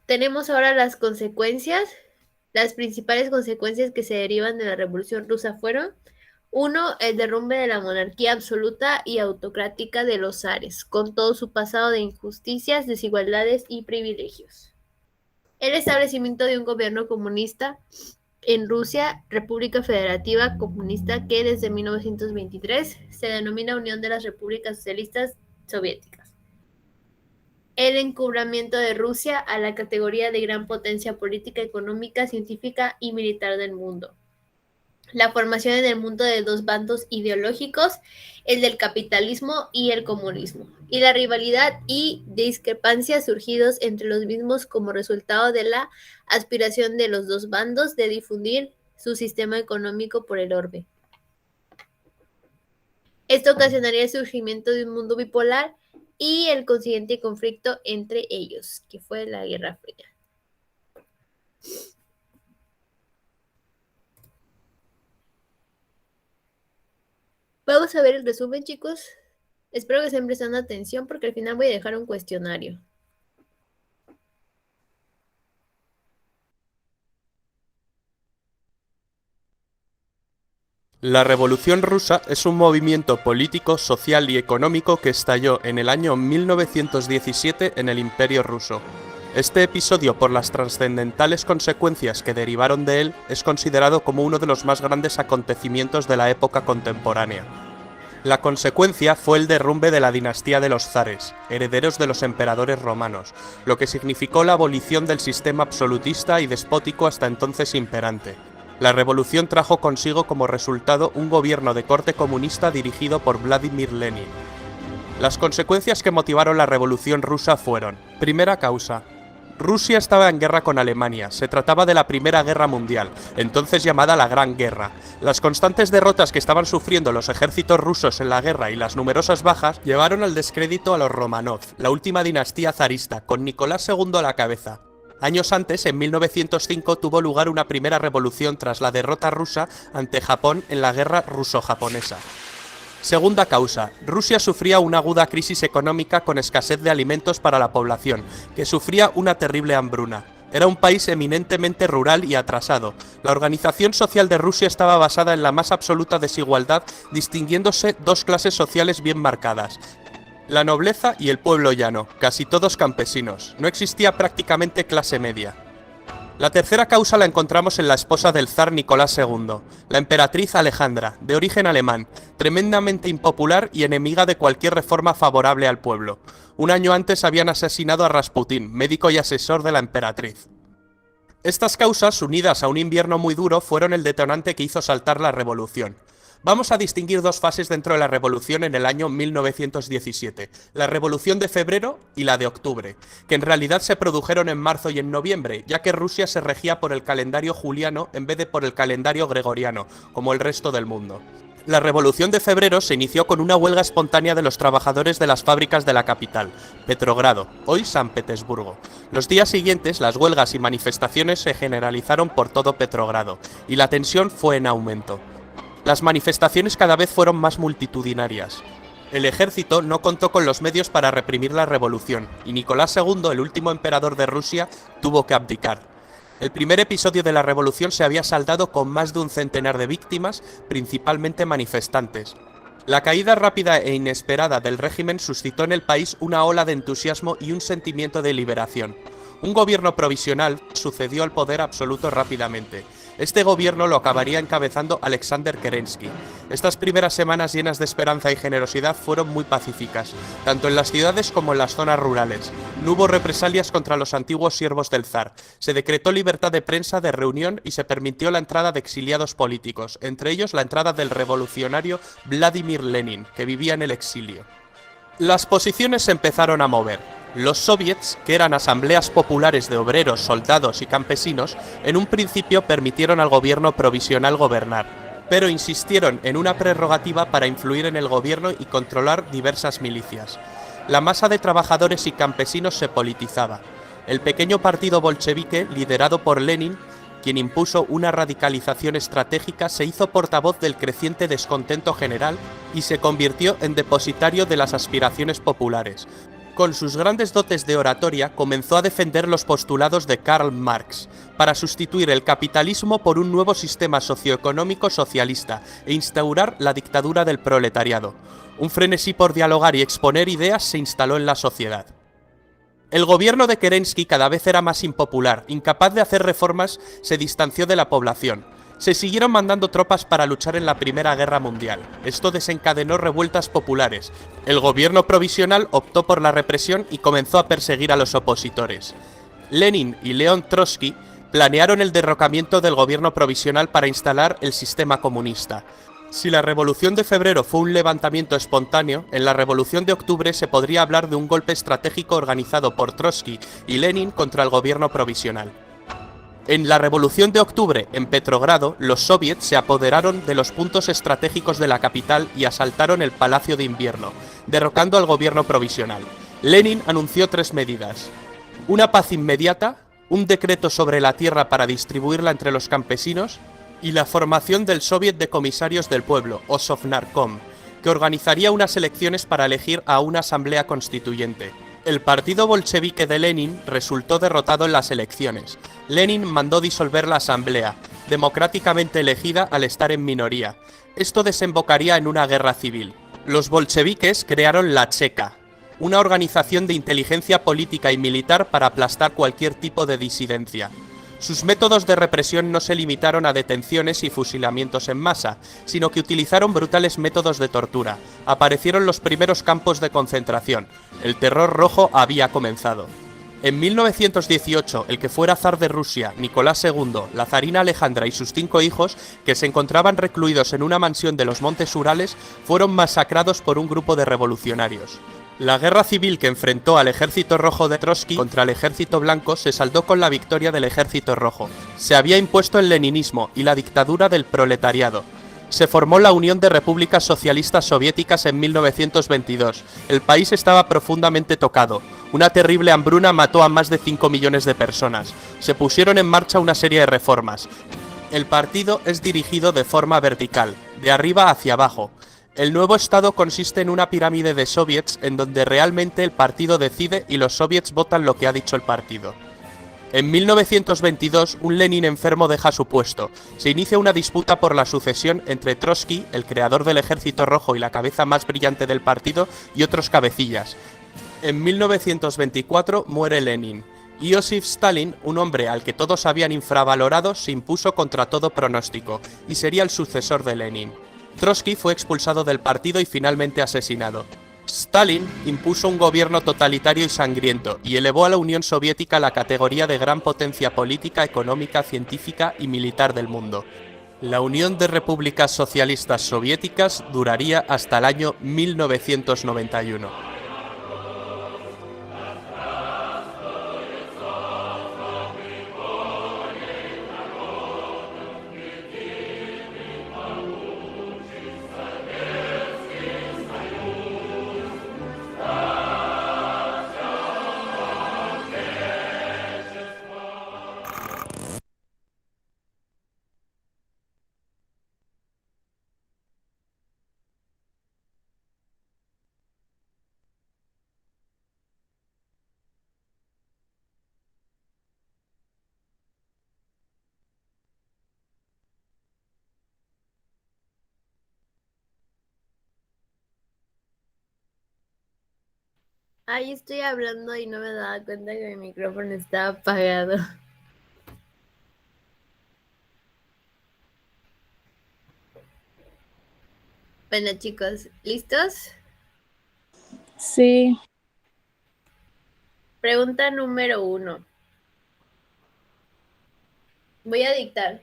Tenemos ahora las consecuencias. Las principales consecuencias que se derivan de la Revolución Rusa fueron: Uno, el derrumbe de la monarquía absoluta y autocrática de los zares, con todo su pasado de injusticias, desigualdades y privilegios. El establecimiento de un gobierno comunista en Rusia, República Federativa Comunista, que desde 1923 se denomina Unión de las Repúblicas Socialistas Soviéticas. El encubrimiento de Rusia a la categoría de gran potencia política, económica, científica y militar del mundo. La formación en el mundo de dos bandos ideológicos, el del capitalismo y el comunismo, y la rivalidad y discrepancias surgidos entre los mismos como resultado de la aspiración de los dos bandos de difundir su sistema económico por el orbe. Esto ocasionaría el surgimiento de un mundo bipolar y el consiguiente conflicto entre ellos, que fue la Guerra Fría. Vamos a ver el resumen, chicos. Espero que estén prestando atención porque al final voy a dejar un cuestionario. La Revolución Rusa es un movimiento político, social y económico que estalló en el año 1917 en el Imperio ruso. Este episodio, por las trascendentales consecuencias que derivaron de él, es considerado como uno de los más grandes acontecimientos de la época contemporánea. La consecuencia fue el derrumbe de la dinastía de los zares, herederos de los emperadores romanos, lo que significó la abolición del sistema absolutista y despótico hasta entonces imperante. La revolución trajo consigo como resultado un gobierno de corte comunista dirigido por Vladimir Lenin. Las consecuencias que motivaron la revolución rusa fueron: primera causa. Rusia estaba en guerra con Alemania, se trataba de la Primera Guerra Mundial, entonces llamada la Gran Guerra. Las constantes derrotas que estaban sufriendo los ejércitos rusos en la guerra y las numerosas bajas llevaron al descrédito a los Romanov, la última dinastía zarista, con Nicolás II a la cabeza. Años antes, en 1905, tuvo lugar una primera revolución tras la derrota rusa ante Japón en la guerra ruso-japonesa. Segunda causa. Rusia sufría una aguda crisis económica con escasez de alimentos para la población, que sufría una terrible hambruna. Era un país eminentemente rural y atrasado. La organización social de Rusia estaba basada en la más absoluta desigualdad, distinguiéndose dos clases sociales bien marcadas: la nobleza y el pueblo llano, casi todos campesinos. No existía prácticamente clase media. La tercera causa la encontramos en la esposa del zar Nicolás II, la emperatriz Alejandra, de origen alemán, tremendamente impopular y enemiga de cualquier reforma favorable al pueblo. Un año antes habían asesinado a Rasputín, médico y asesor de la emperatriz. Estas causas, unidas a un invierno muy duro, fueron el detonante que hizo saltar la revolución. Vamos a distinguir dos fases dentro de la revolución en el año 1917, la revolución de febrero y la de octubre, que en realidad se produjeron en marzo y en noviembre, ya que Rusia se regía por el calendario juliano en vez de por el calendario gregoriano, como el resto del mundo. La revolución de febrero se inició con una huelga espontánea de los trabajadores de las fábricas de la capital, Petrogrado, hoy San Petersburgo. Los días siguientes, las huelgas y manifestaciones se generalizaron por todo Petrogrado, y la tensión fue en aumento. Las manifestaciones cada vez fueron más multitudinarias. El ejército no contó con los medios para reprimir la revolución, y Nicolás II, el último emperador de Rusia, tuvo que abdicar. El primer episodio de la revolución se había saldado con más de un centenar de víctimas, principalmente manifestantes. La caída rápida e inesperada del régimen suscitó en el país una ola de entusiasmo y un sentimiento de liberación. Un gobierno provisional sucedió al poder absoluto rápidamente. Este gobierno lo acabaría encabezando Alexander Kerensky. Estas primeras semanas llenas de esperanza y generosidad fueron muy pacíficas, tanto en las ciudades como en las zonas rurales. No hubo represalias contra los antiguos siervos del zar. Se decretó libertad de prensa, de reunión y se permitió la entrada de exiliados políticos, entre ellos la entrada del revolucionario Vladimir Lenin, que vivía en el exilio. Las posiciones se empezaron a mover. Los soviets, que eran asambleas populares de obreros, soldados y campesinos, en un principio permitieron al gobierno provisional gobernar, pero insistieron en una prerrogativa para influir en el gobierno y controlar diversas milicias. La masa de trabajadores y campesinos se politizaba. El pequeño partido bolchevique, liderado por Lenin, quien impuso una radicalización estratégica, se hizo portavoz del creciente descontento general y se convirtió en depositario de las aspiraciones populares. Con sus grandes dotes de oratoria, comenzó a defender los postulados de Karl Marx, para sustituir el capitalismo por un nuevo sistema socioeconómico socialista e instaurar la dictadura del proletariado. Un frenesí por dialogar y exponer ideas se instaló en la sociedad. El gobierno de Kerensky cada vez era más impopular, incapaz de hacer reformas, se distanció de la población. Se siguieron mandando tropas para luchar en la Primera Guerra Mundial. Esto desencadenó revueltas populares. El gobierno provisional optó por la represión y comenzó a perseguir a los opositores. Lenin y León Trotsky planearon el derrocamiento del gobierno provisional para instalar el sistema comunista. Si la Revolución de Febrero fue un levantamiento espontáneo, en la Revolución de Octubre se podría hablar de un golpe estratégico organizado por Trotsky y Lenin contra el gobierno provisional. En la Revolución de Octubre, en Petrogrado, los soviets se apoderaron de los puntos estratégicos de la capital y asaltaron el Palacio de Invierno, derrocando al gobierno provisional. Lenin anunció 3 medidas: una paz inmediata, un decreto sobre la tierra para distribuirla entre los campesinos y la formación del Soviet de Comisarios del Pueblo, o Sovnarkom, que organizaría unas elecciones para elegir a una asamblea constituyente. El partido bolchevique de Lenin resultó derrotado en las elecciones. Lenin mandó disolver la asamblea, democráticamente elegida al estar en minoría. Esto desembocaría en una guerra civil. Los bolcheviques crearon la Cheka, una organización de inteligencia política y militar para aplastar cualquier tipo de disidencia. Sus métodos de represión no se limitaron a detenciones y fusilamientos en masa, sino que utilizaron brutales métodos de tortura. Aparecieron los primeros campos de concentración. El terror rojo había comenzado. En 1918, el que fuera zar de Rusia, Nicolás II, la zarina Alejandra y sus 5 hijos, que se encontraban recluidos en una mansión de los Montes Urales, fueron masacrados por un grupo de revolucionarios. La guerra civil que enfrentó al ejército rojo de Trotsky contra el ejército blanco se saldó con la victoria del ejército rojo. Se había impuesto el leninismo y la dictadura del proletariado. Se formó la Unión de Repúblicas Socialistas Soviéticas en 1922. El país estaba profundamente tocado. Una terrible hambruna mató a más de 5 millones de personas. Se pusieron en marcha una serie de reformas. El partido es dirigido de forma vertical, de arriba hacia abajo. El nuevo estado consiste en una pirámide de soviets en donde realmente el partido decide y los soviets votan lo que ha dicho el partido. En 1922, un Lenin enfermo deja su puesto. Se inicia una disputa por la sucesión entre Trotsky, el creador del Ejército Rojo y la cabeza más brillante del partido, y otros cabecillas. En 1924 muere Lenin. Iosif Stalin, un hombre al que todos habían infravalorado, se impuso contra todo pronóstico, y sería el sucesor de Lenin. Trotsky fue expulsado del partido y finalmente asesinado. Stalin impuso un gobierno totalitario y sangriento y elevó a la Unión Soviética a la categoría de gran potencia política, económica, científica y militar del mundo. La Unión de Repúblicas Socialistas Soviéticas duraría hasta el año 1991. Ahí estoy hablando y no me daba cuenta que mi micrófono estaba apagado. Bueno, chicos, ¿listos? Sí. Pregunta número 1. Voy a dictar.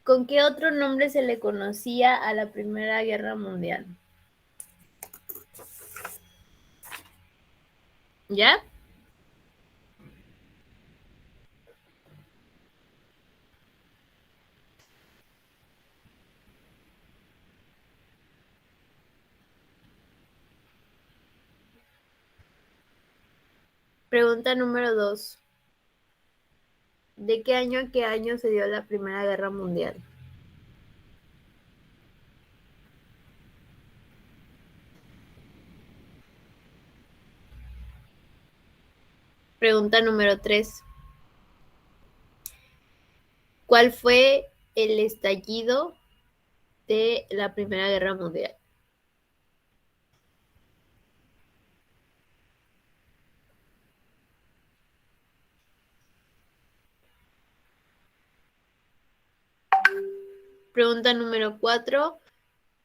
¿Con qué otro nombre se le conocía a la Primera Guerra Mundial? ¿Ya? Pregunta número 2. ¿De qué año a qué año se dio la Primera Guerra Mundial? Pregunta número 3. ¿Cuál fue el estallido de la Primera Guerra Mundial? Pregunta número 4.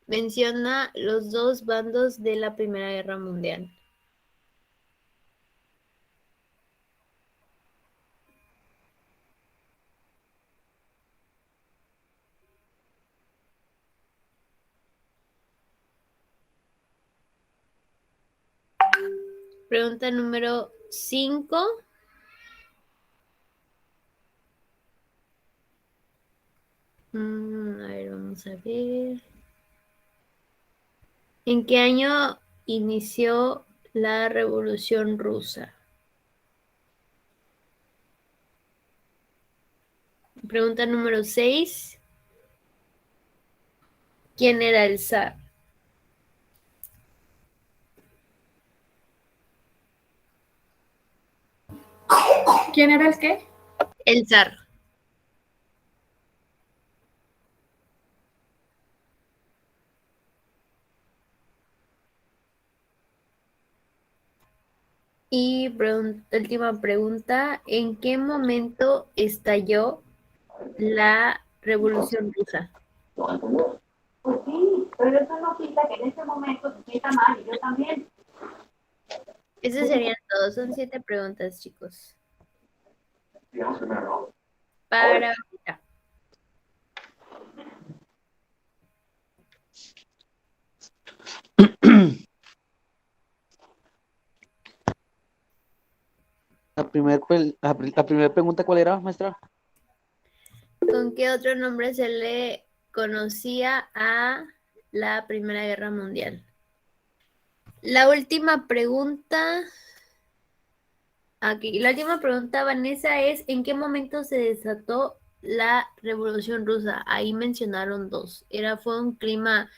Menciona los dos bandos de la Primera Guerra Mundial. Pregunta número 5. A ver, vamos a ver. ¿En qué año inició la Revolución Rusa? Pregunta número 6. ¿Quién era el zar? ¿Quién era el qué? El zar. Y última pregunta, ¿en qué momento estalló la Revolución Rusa? Pues sí, pero eso no quita que en ese momento se sienta mal y yo también. Esos serían todos, son 7 preguntas, chicos. Para ahorita. La primera pregunta, ¿cuál era, maestra? ¿Con qué otro nombre se le conocía a la Primera Guerra Mundial? La última pregunta, aquí, la última pregunta, Vanessa, es ¿en qué momento se desató la Revolución Rusa? Ahí mencionaron dos. Fue un clima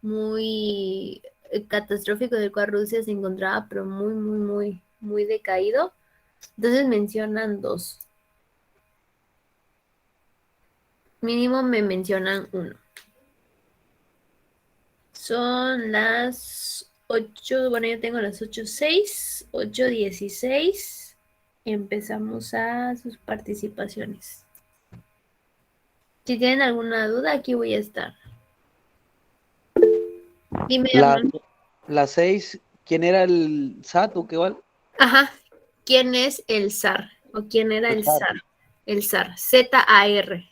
muy catastrófico del cual Rusia se encontraba, pero muy, muy, muy, muy decaído. Entonces mencionan dos. Mínimo me mencionan uno. Son las 8, bueno, yo tengo las 8:06, 8:16. Empezamos a sus participaciones. Si tienen alguna duda, aquí voy a estar. Dime, La, Armando. la 6, ¿quién era el SAT qué vale? Ajá. ¿Quién es el zar? ¿O quién era El el SAT. zar? El zar. Z-A-R.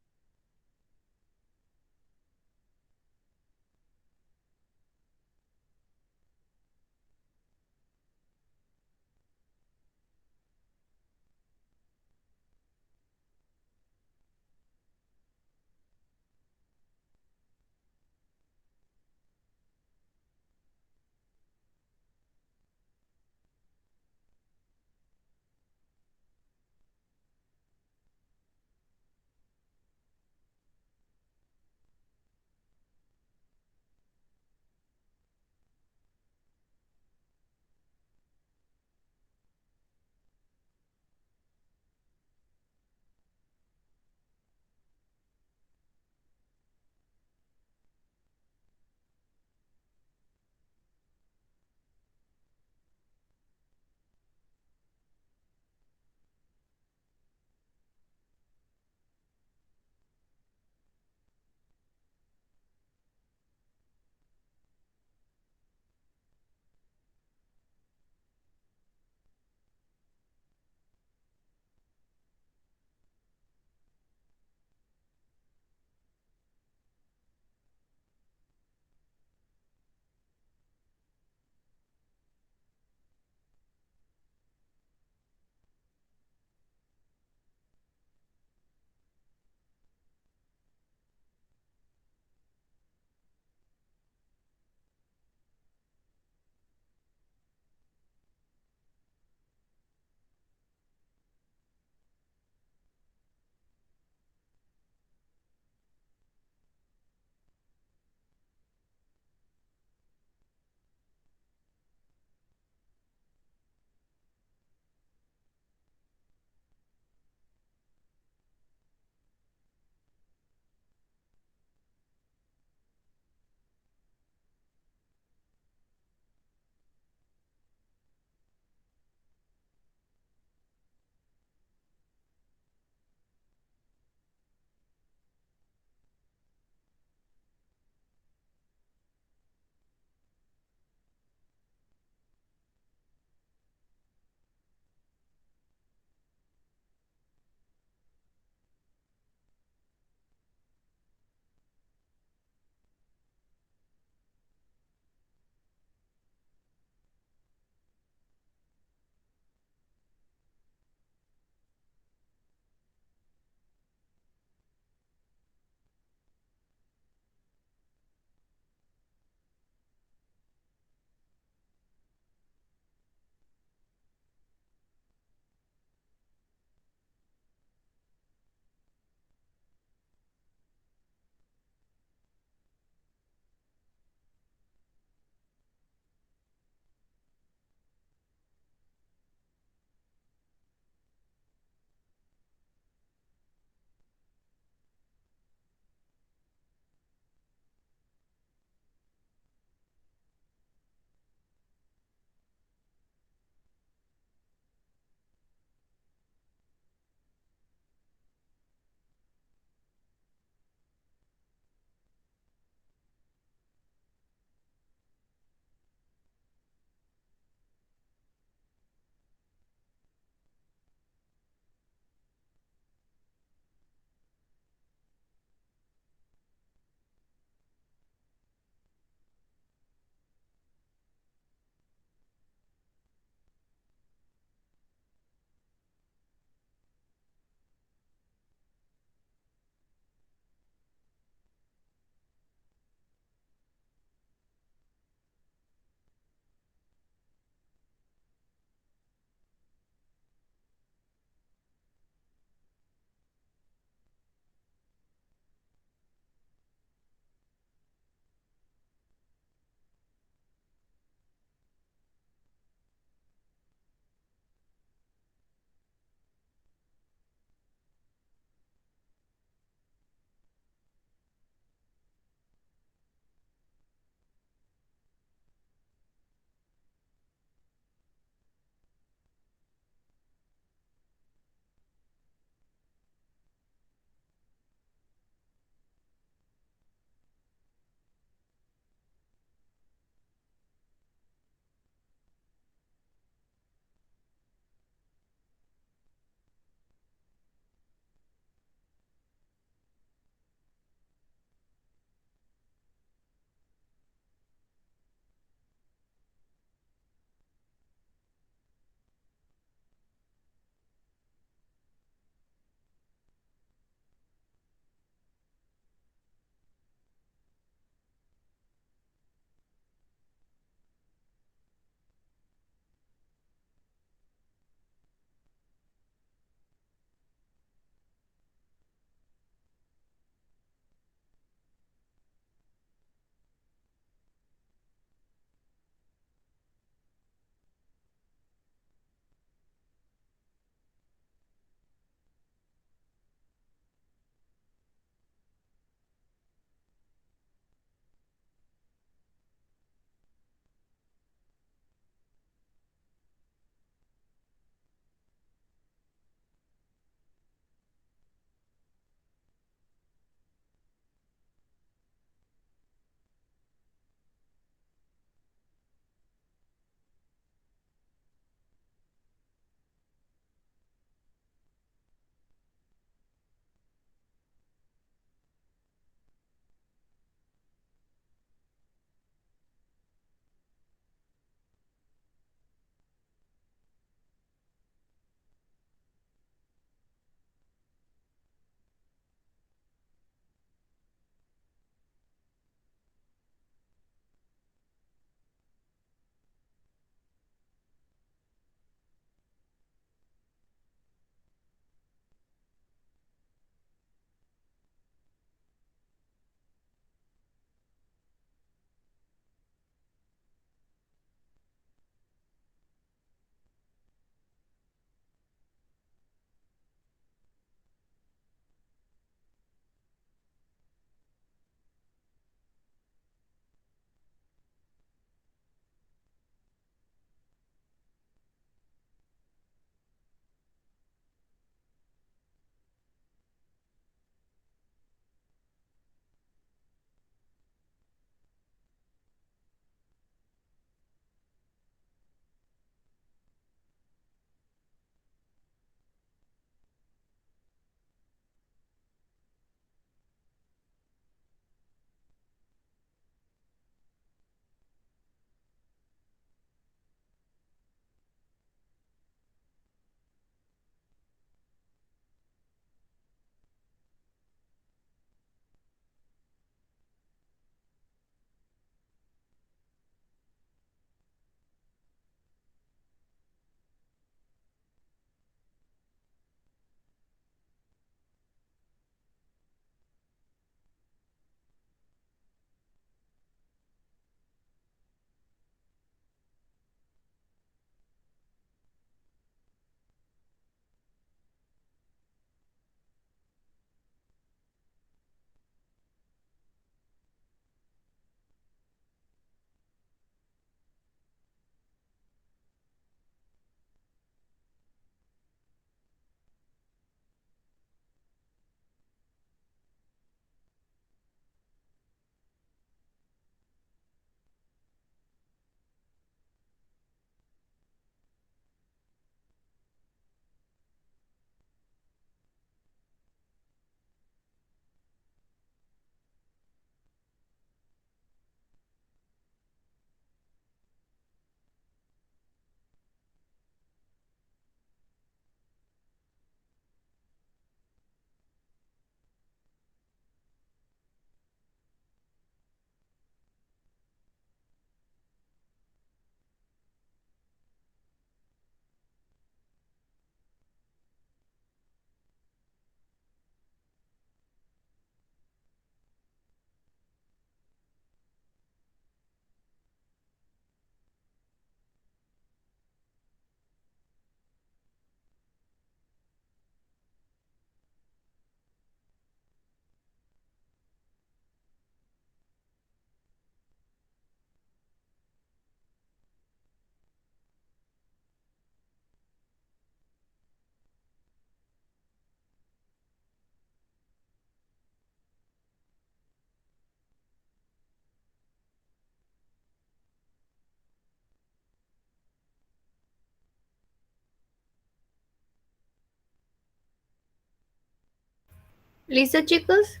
¿Listo, chicos?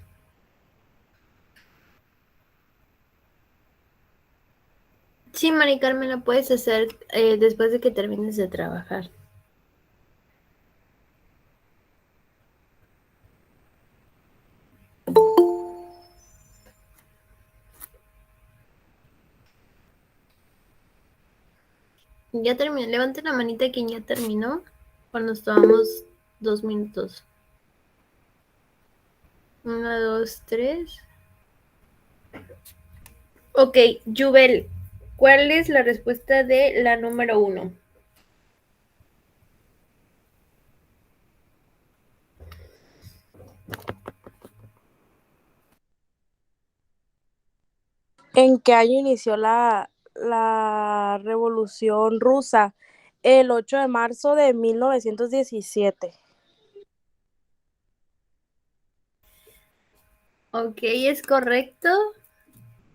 Sí, Mari Carmen, la puedes hacer después de que termines de trabajar. Ya terminé. Levante la manita quien ya terminó. Cuando nos tomamos 2 minutos. 1, 2, 3. Ok, Yubel, ¿cuál es la respuesta de la número 1? ¿En qué año inició la Revolución Rusa? El 8 de marzo de 1917. Ok, es correcto,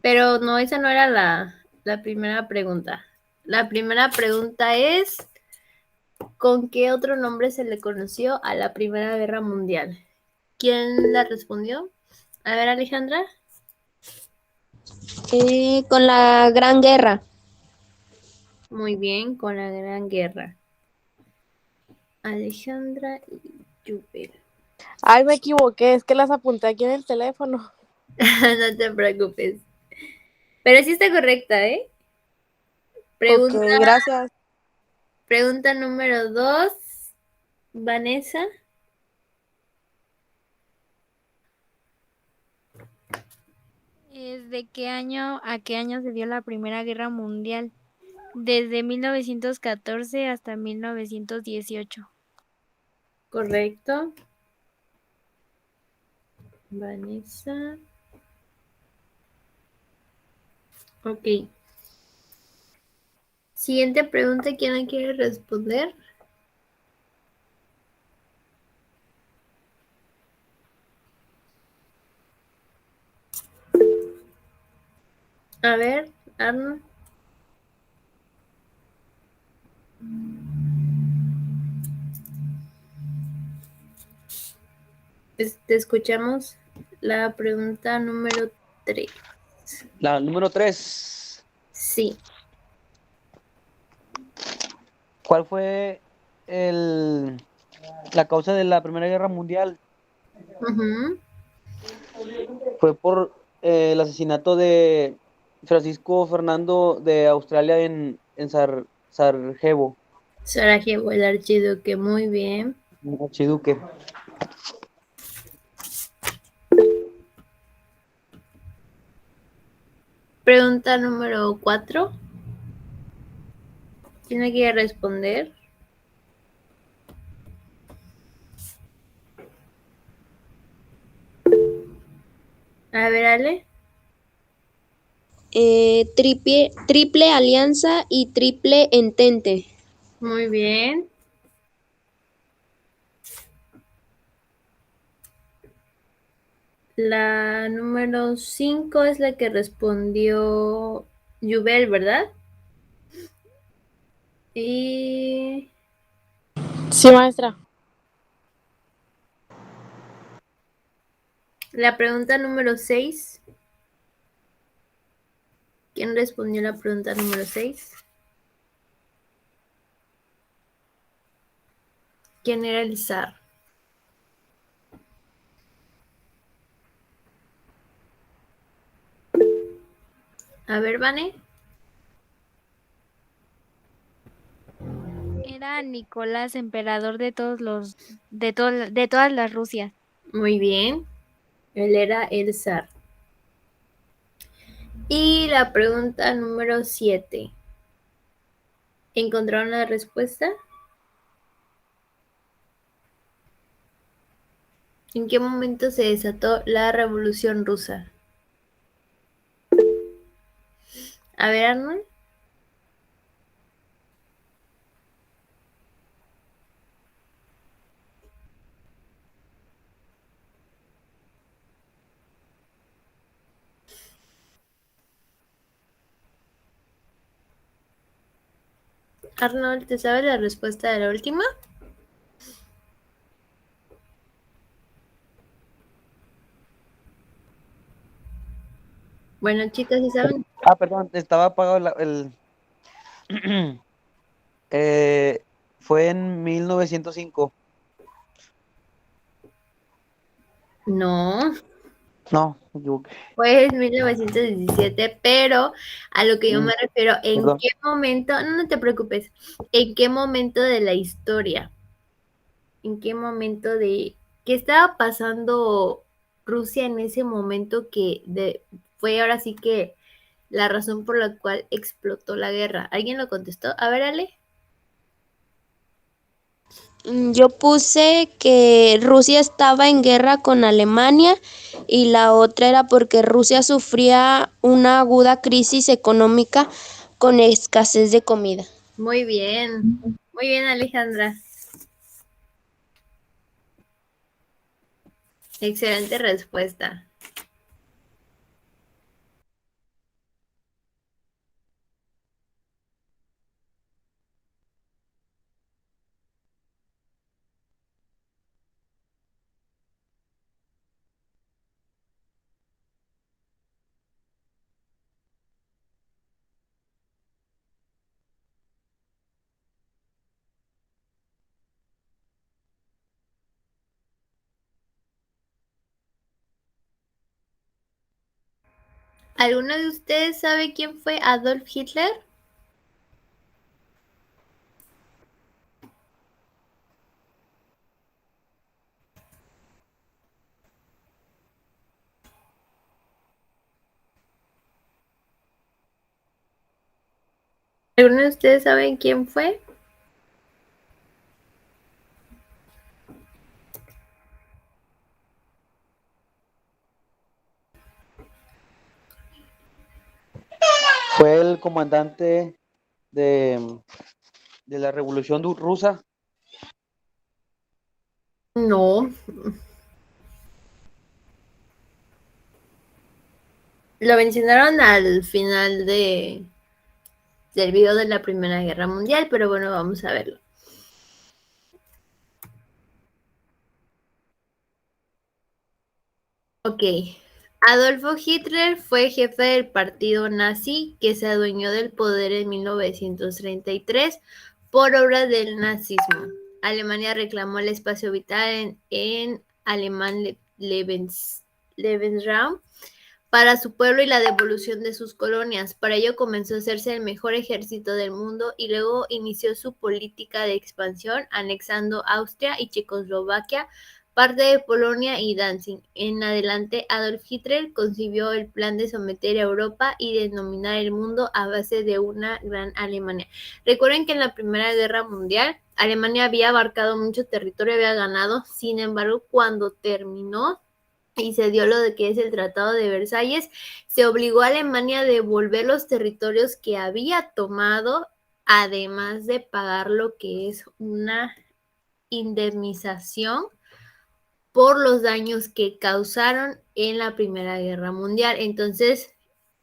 pero no, esa no era la primera pregunta. La primera pregunta es, ¿con qué otro nombre se le conoció a la Primera Guerra Mundial? ¿Quién la respondió? A ver, Alejandra. Con la Gran Guerra. Muy bien, con la Gran Guerra. Alejandra y Yubel. Ay, me equivoqué, es que las apunté aquí en el teléfono. No te preocupes. Pero sí está correcta, ¿eh? Ok, Pregunta, gracias. pregunta número 2, Vanessa. ¿Es de qué año a qué año se dio la Primera Guerra Mundial? Desde 1914 hasta 1918. Correcto. Vanessa. Ok. Siguiente pregunta, ¿quién la quiere responder? A ver, Arno. Te escuchamos la pregunta número 3. La número 3. Sí. ¿Cuál fue la causa de la Primera Guerra Mundial? Ujú. Fue por el asesinato de Francisco Fernando de Australia en Sarajevo, Sarajevo, el archiduque, muy bien. Archiduque. Pregunta número 4. ¿Quién la quiere responder? A ver, Ale. Triple Alianza y Triple Entente. Muy bien. La número 5 es la que respondió Yubel, ¿verdad? Y Sí, maestra. la pregunta número 6. ¿Quién respondió la pregunta número 6? ¿Quién era el zar? A ver, Vane. Era Nicolás, emperador de de todas las Rusias. Muy bien. Él era el zar. Y la pregunta número 7. ¿Encontraron la respuesta? ¿En qué momento se desató la Revolución Rusa? A ver, Arnold. Arnold, ¿te sabes la respuesta de la última? Bueno, chicas, ¿sí saben? Ah, perdón, estaba apagado eh, fue en 1905. No, No, me equivoqué. fue en 1917, pero a lo que yo me refiero, ¿en Perdón. qué momento? No, no te preocupes. ¿En qué momento de la historia? ¿En qué momento de qué estaba pasando Rusia en ese momento fue ahora sí que la razón por la cual explotó la guerra? ¿Alguien lo contestó? A ver, Ale. Yo puse que Rusia estaba en guerra con Alemania y la otra era porque Rusia sufría una aguda crisis económica con escasez de comida. Muy bien, Alejandra. Excelente respuesta. ¿Alguno de ustedes sabe quién fue Adolf Hitler? ¿Alguno de ustedes saben quién fue? Fue el comandante de, de la Revolución Rusa. No. Lo mencionaron al final del video de la Primera Guerra Mundial, pero bueno, vamos a verlo. Ok. Adolfo Hitler fue jefe del partido nazi que se adueñó del poder en 1933 por obra del nazismo. Alemania reclamó el espacio vital en alemán Lebensraum para su pueblo y la devolución de sus colonias. Para ello comenzó a hacerse el mejor ejército del mundo y luego inició su política de expansión, anexando Austria y Checoslovaquia, parte de Polonia y Danzig. En adelante, Adolf Hitler concibió el plan de someter a Europa y de dominar el mundo a base de una gran Alemania. Recuerden que en la Primera Guerra Mundial, Alemania había abarcado mucho territorio, había ganado, sin embargo, cuando terminó y se dio lo de que es el Tratado de Versalles, se obligó a Alemania a devolver los territorios que había tomado, además de pagar lo que es una indemnización por los daños que causaron en la Primera Guerra Mundial. Entonces,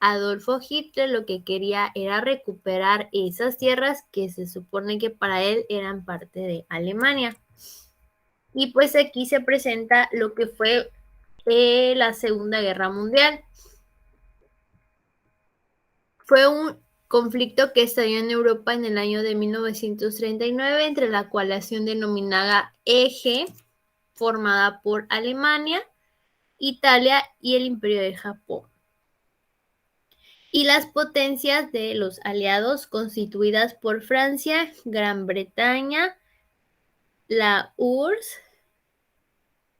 Adolfo Hitler lo que quería era recuperar esas tierras que se supone que para él eran parte de Alemania. Y pues aquí se presenta lo que fue la Segunda Guerra Mundial. Fue un conflicto que estalló en Europa en el año de 1939 entre la coalición denominada Eje, formada por Alemania, Italia y el Imperio de Japón. Y las potencias de los aliados constituidas por Francia, Gran Bretaña, la URSS.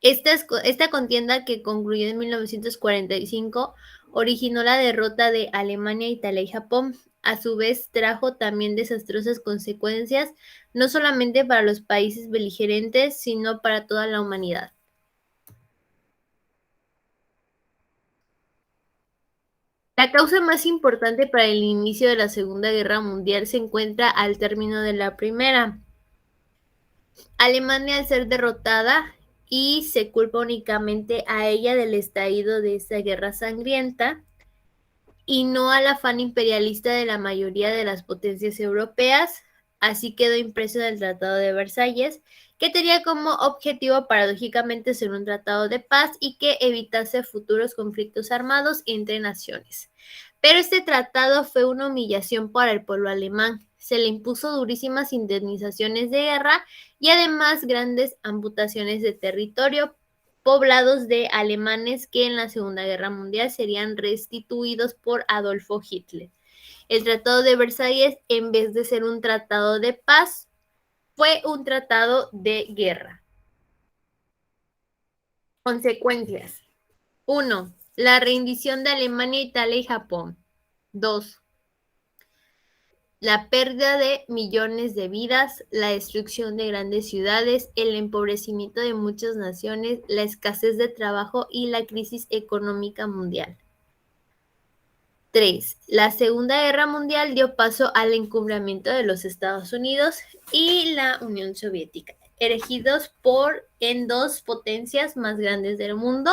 Esta contienda, que concluyó en 1945, originó la derrota de Alemania, Italia y Japón. A su vez, trajo también desastrosas consecuencias, no solamente para los países beligerantes, sino para toda la humanidad. La causa más importante para el inicio de la Segunda Guerra Mundial se encuentra al término de la Primera. Alemania, al ser derrotada, y se culpa únicamente a ella del estallido de esta guerra sangrienta y no al afán imperialista de la mayoría de las potencias europeas, Así quedó impreso en el Tratado de Versalles, que tenía como objetivo paradójicamente ser un tratado de paz y que evitase futuros conflictos armados entre naciones. Pero este tratado fue una humillación para el pueblo alemán. Se le impuso durísimas indemnizaciones de guerra y además grandes amputaciones de territorio, poblados de alemanes que en la Segunda Guerra Mundial serían restituidos por Adolfo Hitler. El Tratado de Versalles, en vez de ser un tratado de paz, fue un tratado de guerra. Consecuencias. 1. La rendición de Alemania, Italia y Japón. 2. La pérdida de millones de vidas, la destrucción de grandes ciudades, el empobrecimiento de muchas naciones, la escasez de trabajo y la crisis económica mundial. 3. La Segunda Guerra Mundial dio paso al encumbramiento de los Estados Unidos y la Unión Soviética, erigidos en dos potencias más grandes del mundo,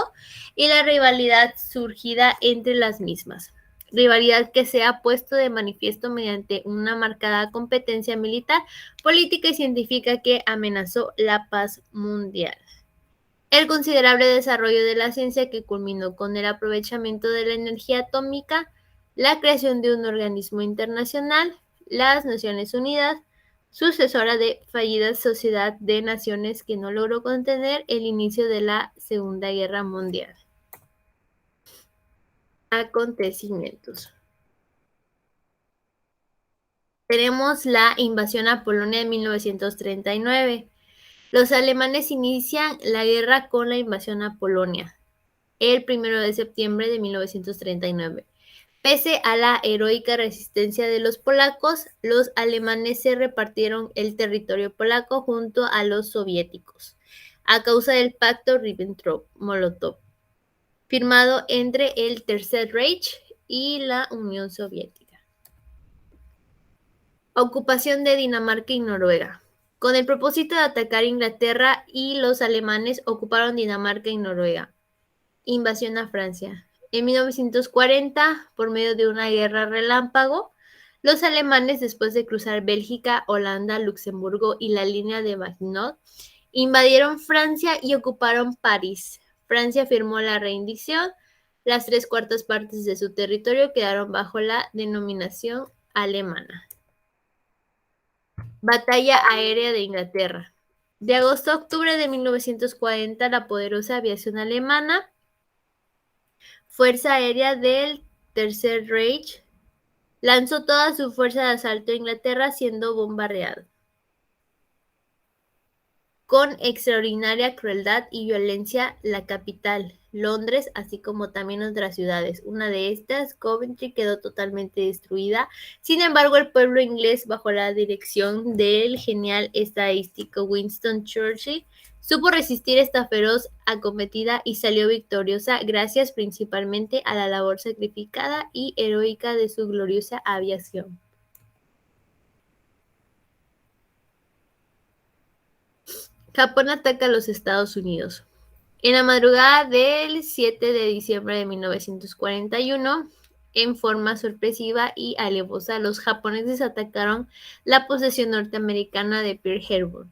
y la rivalidad surgida entre las mismas. Rivalidad que se ha puesto de manifiesto mediante una marcada competencia militar, política y científica que amenazó la paz mundial. El considerable desarrollo de la ciencia que culminó con el aprovechamiento de la energía atómica, la creación de un organismo internacional, las Naciones Unidas, sucesora de fallida Sociedad de Naciones que no logró contener el inicio de la Segunda Guerra Mundial. Acontecimientos. Tenemos la invasión a Polonia en 1939. Los alemanes inician la guerra con la invasión a Polonia el 1 de septiembre de 1939. Pese a la heroica resistencia de los polacos, los alemanes se repartieron el territorio polaco junto a los soviéticos, a causa del pacto Ribbentrop-Molotov, firmado entre el Tercer Reich y la Unión Soviética. Ocupación de Dinamarca y Noruega. Con el propósito de atacar Inglaterra, y los alemanes ocuparon Dinamarca y Noruega. Invasión a Francia. En 1940, por medio de una guerra relámpago, los alemanes, después de cruzar Bélgica, Holanda, Luxemburgo y la línea de Maginot, invadieron Francia y ocuparon París. Francia firmó la rendición. Las 3/4 partes de su territorio quedaron bajo la denominación alemana. Batalla aérea de Inglaterra. De agosto a octubre de 1940, la poderosa aviación alemana, Fuerza Aérea del Tercer Reich, lanzó toda su fuerza de asalto a Inglaterra, siendo bombardeado con extraordinaria crueldad y violencia la capital, Londres, así como también otras ciudades. Una de estas, Coventry, quedó totalmente destruida. Sin embargo, el pueblo inglés, bajo la dirección del genial estadístico Winston Churchill, supo resistir esta feroz acometida y salió victoriosa gracias principalmente a la labor sacrificada y heroica de su gloriosa aviación. Japón ataca a los Estados Unidos. En la madrugada del 7 de diciembre de 1941, en forma sorpresiva y alevosa, los japoneses atacaron la posesión norteamericana de Pearl Harbor,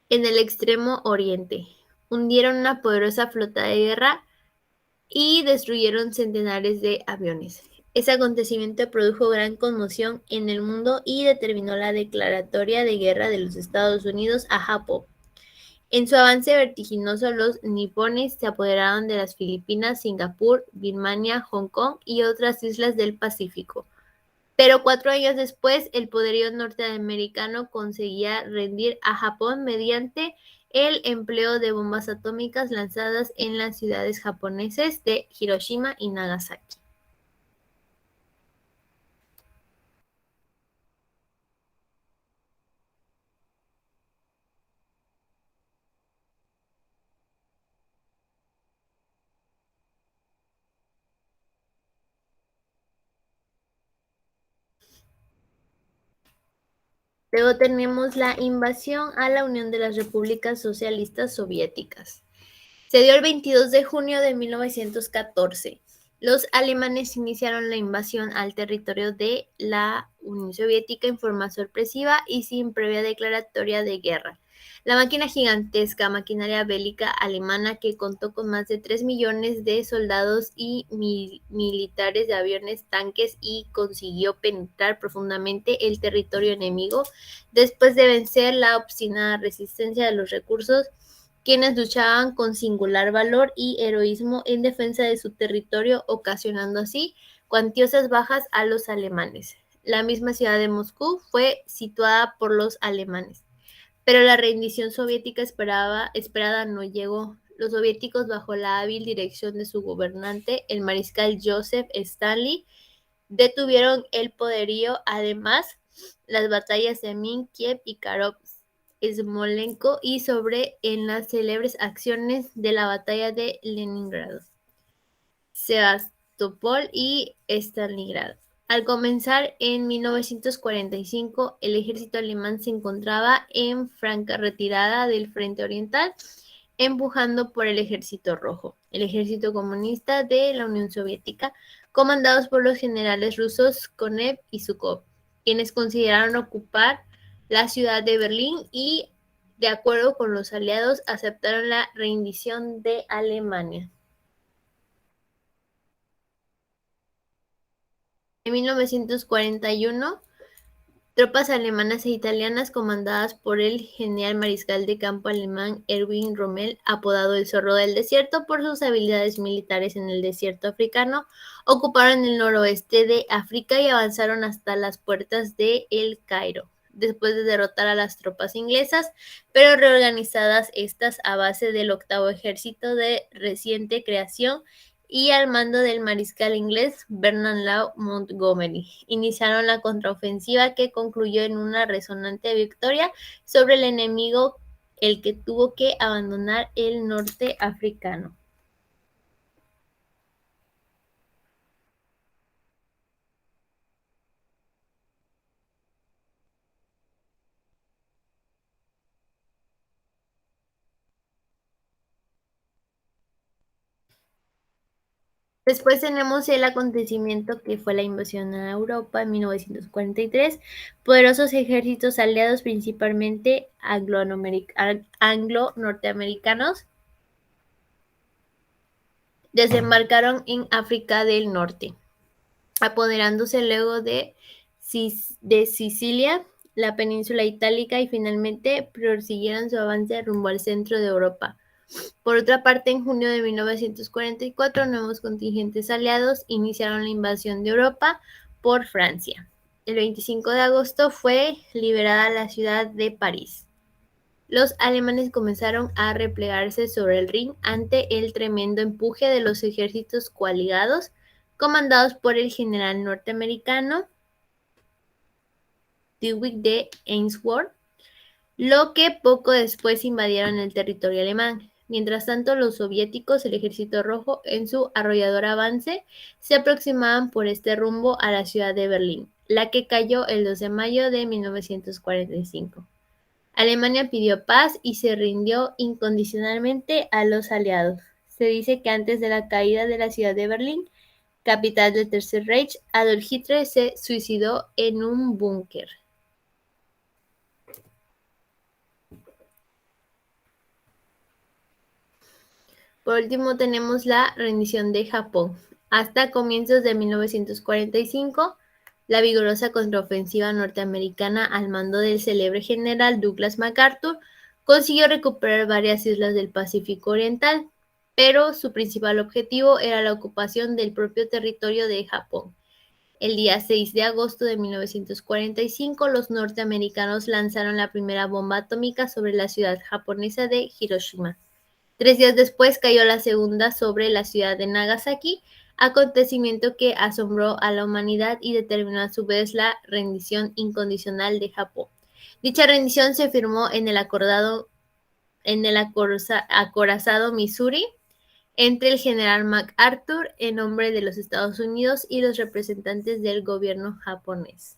en el extremo oriente. Hundieron una poderosa flota de guerra y destruyeron centenares de aviones. Ese acontecimiento produjo gran conmoción en el mundo y determinó la declaratoria de guerra de los Estados Unidos a Japón. En su avance vertiginoso, los nipones se apoderaron de las Filipinas, Singapur, Birmania, Hong Kong y otras islas del Pacífico. Pero 4 años después, el poderío norteamericano conseguía rendir a Japón mediante el empleo de bombas atómicas lanzadas en las ciudades japonesas de Hiroshima y Nagasaki. Luego tenemos la invasión a la Unión de las Repúblicas Socialistas Soviéticas. Se dio el 22 de junio de 1914. Los alemanes iniciaron la invasión al territorio de la Unión Soviética en forma sorpresiva y sin previa declaratoria de guerra. La gigantesca maquinaria bélica alemana, que contó con más de 3 millones de soldados y militares de aviones, tanques, y consiguió penetrar profundamente el territorio enemigo después de vencer la obstinada resistencia de los recursos, quienes luchaban con singular valor y heroísmo en defensa de su territorio, ocasionando así cuantiosas bajas a los alemanes. La misma ciudad de Moscú fue sitiada por los alemanes, pero la rendición soviética esperada no llegó. Los soviéticos, bajo la hábil dirección de su gobernante, el mariscal Joseph Stalin, detuvieron el poderío. Además, las batallas de Minsk, Kiev y Kharkov, Smolensk y en las célebres acciones de la batalla de Leningrado, Sebastopol y Stalingrado. Al comenzar en 1945, el ejército alemán se encontraba en franca retirada del frente oriental, empujando por el Ejército Rojo, el Ejército Comunista de la Unión Soviética, comandados por los generales rusos Konev y Zhukov, quienes consideraron ocupar la ciudad de Berlín y, de acuerdo con los aliados, aceptaron la rendición de Alemania. En 1941, tropas alemanas e italianas comandadas por el general mariscal de campo alemán Erwin Rommel, apodado el Zorro del Desierto por sus habilidades militares en el desierto africano, ocuparon el noroeste de África y avanzaron hasta las puertas de El Cairo, después de derrotar a las tropas inglesas, pero reorganizadas estas a base del octavo ejército de reciente creación y al mando del mariscal inglés Bernard Law Montgomery. Iniciaron la contraofensiva, que concluyó en una resonante victoria sobre el enemigo, el que tuvo que abandonar el norte africano. Después tenemos el acontecimiento que fue la invasión a Europa en 1943. Poderosos ejércitos aliados, principalmente anglo-norteamericanos, desembarcaron en África del Norte, apoderándose luego de Sicilia, la península itálica, y finalmente prosiguieron su avance rumbo al centro de Europa. Por otra parte, en junio de 1944, nuevos contingentes aliados iniciaron la invasión de Europa por Francia. El 25 de agosto fue liberada la ciudad de París. Los alemanes comenzaron a replegarse sobre el Rin ante el tremendo empuje de los ejércitos coaligados, comandados por el general norteamericano Ludwig de Eisenhower, lo que poco después invadieron el territorio alemán. Mientras tanto, los soviéticos, el Ejército Rojo, en su arrollador avance, se aproximaban por este rumbo a la ciudad de Berlín, la que cayó el 2 de mayo de 1945. Alemania pidió paz y se rindió incondicionalmente a los aliados. Se dice que antes de la caída de la ciudad de Berlín, capital del Tercer Reich, Adolf Hitler se suicidó en un búnker. Por último, tenemos la rendición de Japón. Hasta comienzos de 1945, la vigorosa contraofensiva norteamericana al mando del célebre general Douglas MacArthur consiguió recuperar varias islas del Pacífico Oriental, pero su principal objetivo era la ocupación del propio territorio de Japón. El día 6 de agosto de 1945, los norteamericanos lanzaron la primera bomba atómica sobre la ciudad japonesa de Hiroshima. 3 días después cayó la segunda sobre la ciudad de Nagasaki, acontecimiento que asombró a la humanidad y determinó a su vez la rendición incondicional de Japón. Dicha rendición se firmó en el acorazado Missouri entre el general MacArthur en nombre de los Estados Unidos y los representantes del gobierno japonés.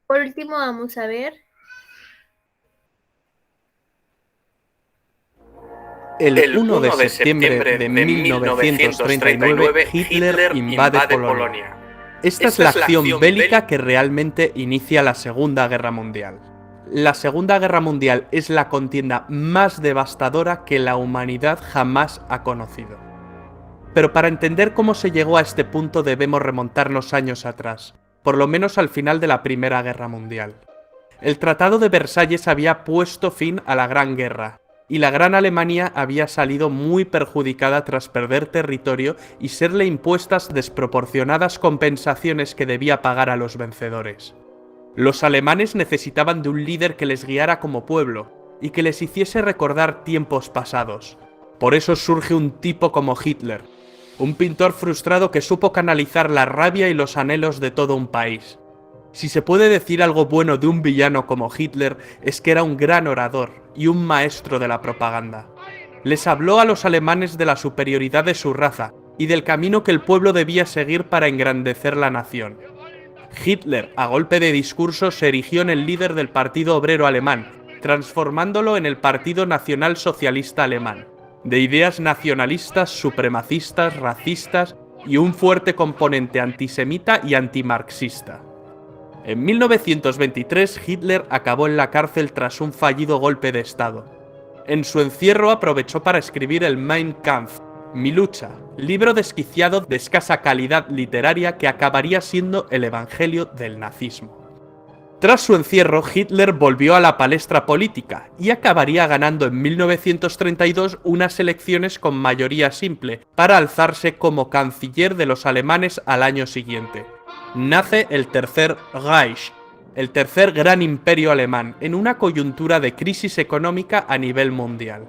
Por último, vamos a ver El 1 de septiembre de 1939, Hitler invade Polonia. Esta es la acción bélica que realmente inicia la Segunda Guerra Mundial. La Segunda Guerra Mundial es la contienda más devastadora que la humanidad jamás ha conocido. Pero para entender cómo se llegó a este punto debemos remontarnos años atrás, por lo menos al final de la Primera Guerra Mundial. El Tratado de Versalles había puesto fin a la Gran Guerra, y la Gran Alemania había salido muy perjudicada tras perder territorio y serle impuestas desproporcionadas compensaciones que debía pagar a los vencedores. Los alemanes necesitaban de un líder que les guiara como pueblo y que les hiciese recordar tiempos pasados. Por eso surge un tipo como Hitler, un pintor frustrado que supo canalizar la rabia y los anhelos de todo un país. Si se puede decir algo bueno de un villano como Hitler, es que era un gran orador y un maestro de la propaganda. Les habló a los alemanes de la superioridad de su raza y del camino que el pueblo debía seguir para engrandecer la nación. Hitler, a golpe de discurso, se erigió en el líder del Partido Obrero Alemán, transformándolo en el Partido Nacional Socialista Alemán, de ideas nacionalistas, supremacistas, racistas y un fuerte componente antisemita y antimarxista. En 1923, Hitler acabó en la cárcel tras un fallido golpe de Estado. En su encierro aprovechó para escribir el Mein Kampf, Mi lucha, libro desquiciado de escasa calidad literaria que acabaría siendo el evangelio del nazismo. Tras su encierro, Hitler volvió a la palestra política y acabaría ganando en 1932 unas elecciones con mayoría simple para alzarse como canciller de los alemanes al año siguiente. Nace el Tercer Reich, el tercer gran imperio alemán, en una coyuntura de crisis económica a nivel mundial.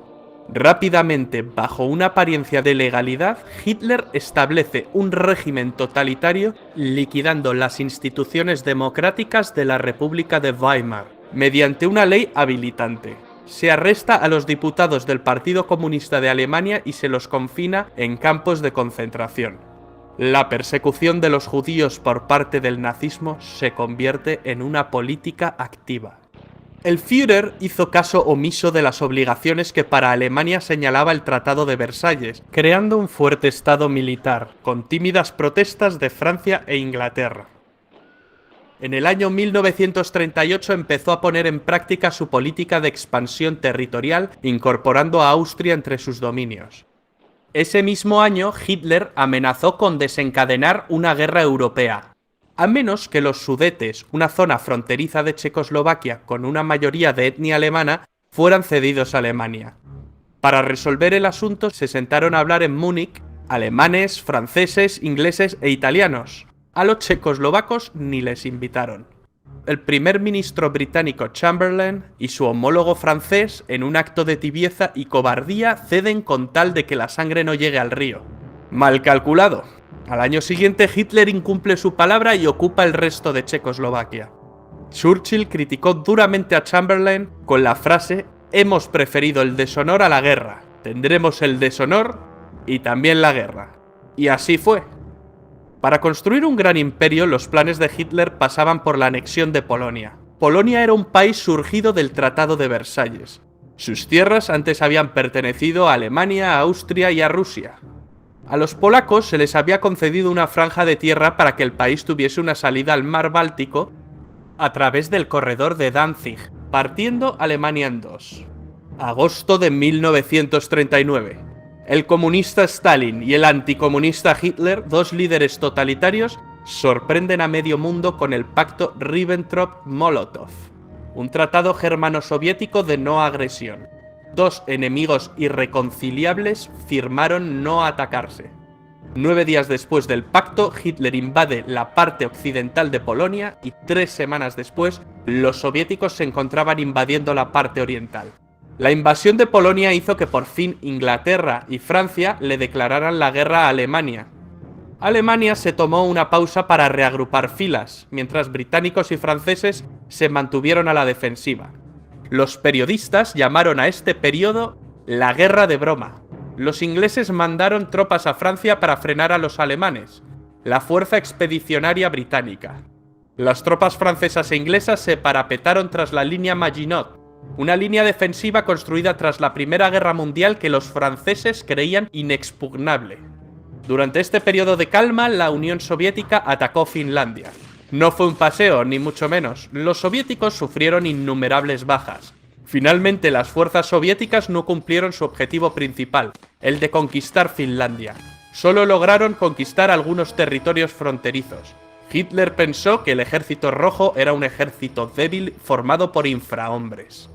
Rápidamente, bajo una apariencia de legalidad, Hitler establece un régimen totalitario liquidando las instituciones democráticas de la República de Weimar, mediante una ley habilitante. Se arresta a los diputados del Partido Comunista de Alemania y se los confina en campos de concentración. La persecución de los judíos por parte del nazismo se convierte en una política activa. El Führer hizo caso omiso de las obligaciones que para Alemania señalaba el Tratado de Versalles, creando un fuerte estado militar, con tímidas protestas de Francia e Inglaterra. En el año 1938 empezó a poner en práctica su política de expansión territorial, incorporando a Austria entre sus dominios. Ese mismo año, Hitler amenazó con desencadenar una guerra europea, a menos que los Sudetes, una zona fronteriza de Checoslovaquia con una mayoría de etnia alemana, fueran cedidos a Alemania. Para resolver el asunto se sentaron a hablar en Múnich alemanes, franceses, ingleses e italianos. A los checoslovacos ni les invitaron. El primer ministro británico Chamberlain y su homólogo francés, en un acto de tibieza y cobardía, ceden con tal de que la sangre no llegue al río. Mal calculado. Al año siguiente, Hitler incumple su palabra y ocupa el resto de Checoslovaquia. Churchill criticó duramente a Chamberlain con la frase: «Hemos preferido el deshonor a la guerra, tendremos el deshonor y también la guerra». Y así fue. Para construir un gran imperio, los planes de Hitler pasaban por la anexión de Polonia. Polonia era un país surgido del Tratado de Versalles. Sus tierras antes habían pertenecido a Alemania, a Austria y a Rusia. A los polacos se les había concedido una franja de tierra para que el país tuviese una salida al mar Báltico a través del corredor de Danzig, partiendo Alemania en dos. Agosto de 1939. El comunista Stalin y el anticomunista Hitler, dos líderes totalitarios, sorprenden a medio mundo con el pacto Ribbentrop-Molotov, un tratado germano-soviético de no agresión. Dos enemigos irreconciliables firmaron no atacarse. 9 días después del pacto, Hitler invade la parte occidental de Polonia y 3 semanas después, los soviéticos se encontraban invadiendo la parte oriental. La invasión de Polonia hizo que por fin Inglaterra y Francia le declararan la guerra a Alemania. Alemania se tomó una pausa para reagrupar filas, mientras británicos y franceses se mantuvieron a la defensiva. Los periodistas llamaron a este periodo la Guerra de Broma. Los ingleses mandaron tropas a Francia para frenar a los alemanes, la Fuerza Expedicionaria Británica. Las tropas francesas e inglesas se parapetaron tras la línea Maginot, una línea defensiva construida tras la Primera Guerra Mundial que los franceses creían inexpugnable. Durante este periodo de calma, la Unión Soviética atacó Finlandia. No fue un paseo, ni mucho menos. Los soviéticos sufrieron innumerables bajas. Finalmente, las fuerzas soviéticas no cumplieron su objetivo principal, el de conquistar Finlandia. Solo lograron conquistar algunos territorios fronterizos. Hitler pensó que el Ejército Rojo era un ejército débil formado por infrahombres.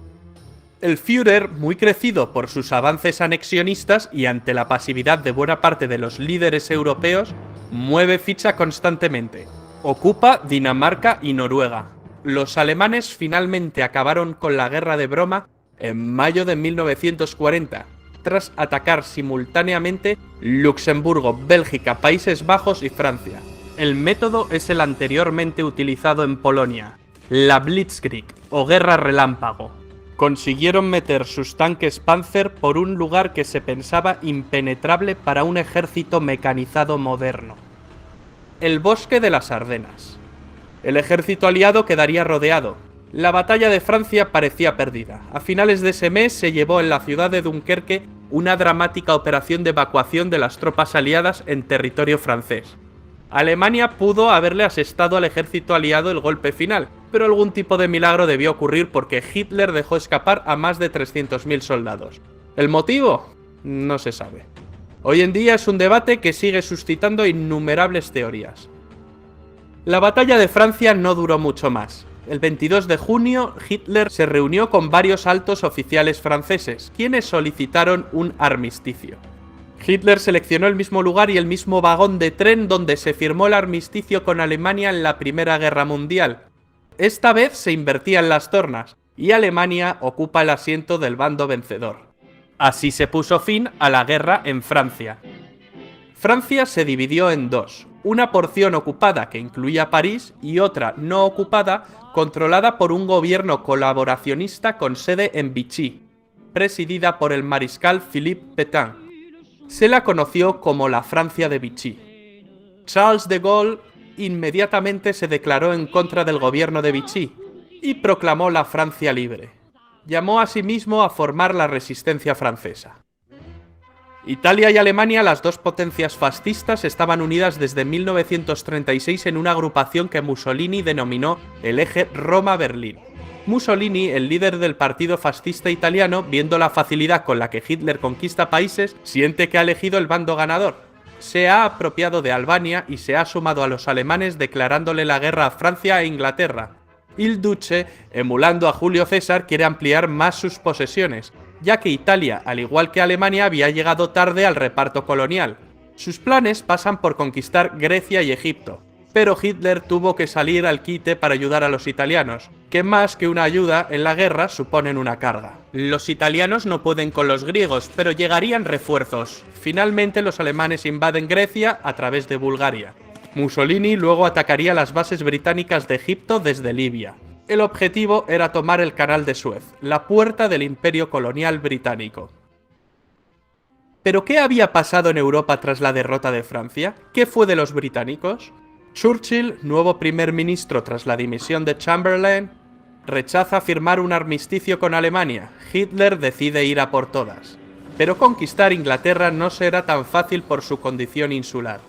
El Führer, muy crecido por sus avances anexionistas y ante la pasividad de buena parte de los líderes europeos, mueve ficha constantemente. Ocupa Dinamarca y Noruega. Los alemanes finalmente acabaron con la guerra de broma en mayo de 1940, tras atacar simultáneamente Luxemburgo, Bélgica, Países Bajos y Francia. El método es el anteriormente utilizado en Polonia, la Blitzkrieg o Guerra Relámpago. Consiguieron meter sus tanques Panzer por un lugar que se pensaba impenetrable para un ejército mecanizado moderno. El bosque de las Ardenas. El ejército aliado quedaría rodeado. La batalla de Francia parecía perdida. A finales de ese mes se llevó en la ciudad de Dunkerque una dramática operación de evacuación de las tropas aliadas en territorio francés. Alemania pudo haberle asestado al ejército aliado el golpe final, pero algún tipo de milagro debió ocurrir porque Hitler dejó escapar a más de 300.000 soldados. ¿El motivo? No se sabe. Hoy en día es un debate que sigue suscitando innumerables teorías. La batalla de Francia no duró mucho más. El 22 de junio, Hitler se reunió con varios altos oficiales franceses, quienes solicitaron un armisticio. Hitler seleccionó el mismo lugar y el mismo vagón de tren donde se firmó el armisticio con Alemania en la Primera Guerra Mundial. Esta vez se invertían las tornas, y Alemania ocupa el asiento del bando vencedor. Así se puso fin a la guerra en Francia. Francia se dividió en dos, una porción ocupada que incluía París y otra no ocupada controlada por un gobierno colaboracionista con sede en Vichy, presidida por el mariscal Philippe Pétain. Se la conoció como la Francia de Vichy. Charles de Gaulle inmediatamente se declaró en contra del gobierno de Vichy y proclamó la Francia libre. Llamó a sí mismo a formar la resistencia francesa. Italia y Alemania, las dos potencias fascistas, estaban unidas desde 1936 en una agrupación que Mussolini denominó el eje Roma-Berlín. Mussolini, el líder del partido fascista italiano, viendo la facilidad con la que Hitler conquista países, siente que ha elegido el bando ganador. Se ha apropiado de Albania y se ha sumado a los alemanes declarándole la guerra a Francia e Inglaterra. Il Duce, emulando a Julio César, quiere ampliar más sus posesiones, ya que Italia, al igual que Alemania, había llegado tarde al reparto colonial. Sus planes pasan por conquistar Grecia y Egipto. Pero Hitler tuvo que salir al quite para ayudar a los italianos, que más que una ayuda en la guerra suponen una carga. Los italianos no pueden con los griegos, pero llegarían refuerzos. Finalmente los alemanes invaden Grecia a través de Bulgaria. Mussolini luego atacaría las bases británicas de Egipto desde Libia. El objetivo era tomar el Canal de Suez, la puerta del imperio colonial británico. ¿Pero qué había pasado en Europa tras la derrota de Francia? ¿Qué fue de los británicos? Churchill, nuevo primer ministro tras la dimisión de Chamberlain, rechaza firmar un armisticio con Alemania. Hitler decide ir a por todas. Pero conquistar Inglaterra no será tan fácil por su condición insular.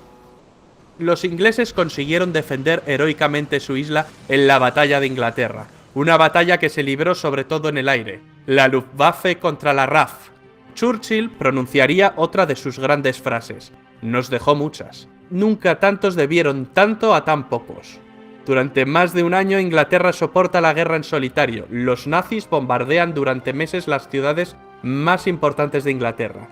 Los ingleses consiguieron defender heroicamente su isla en la Batalla de Inglaterra, una batalla que se libró sobre todo en el aire, la Luftwaffe contra la RAF. Churchill pronunciaría otra de sus grandes frases: "Nos dejó muchas. Nunca tantos debieron tanto a tan pocos". Durante más de un año Inglaterra soporta la guerra en solitario. Los nazis bombardean durante meses las ciudades más importantes de Inglaterra.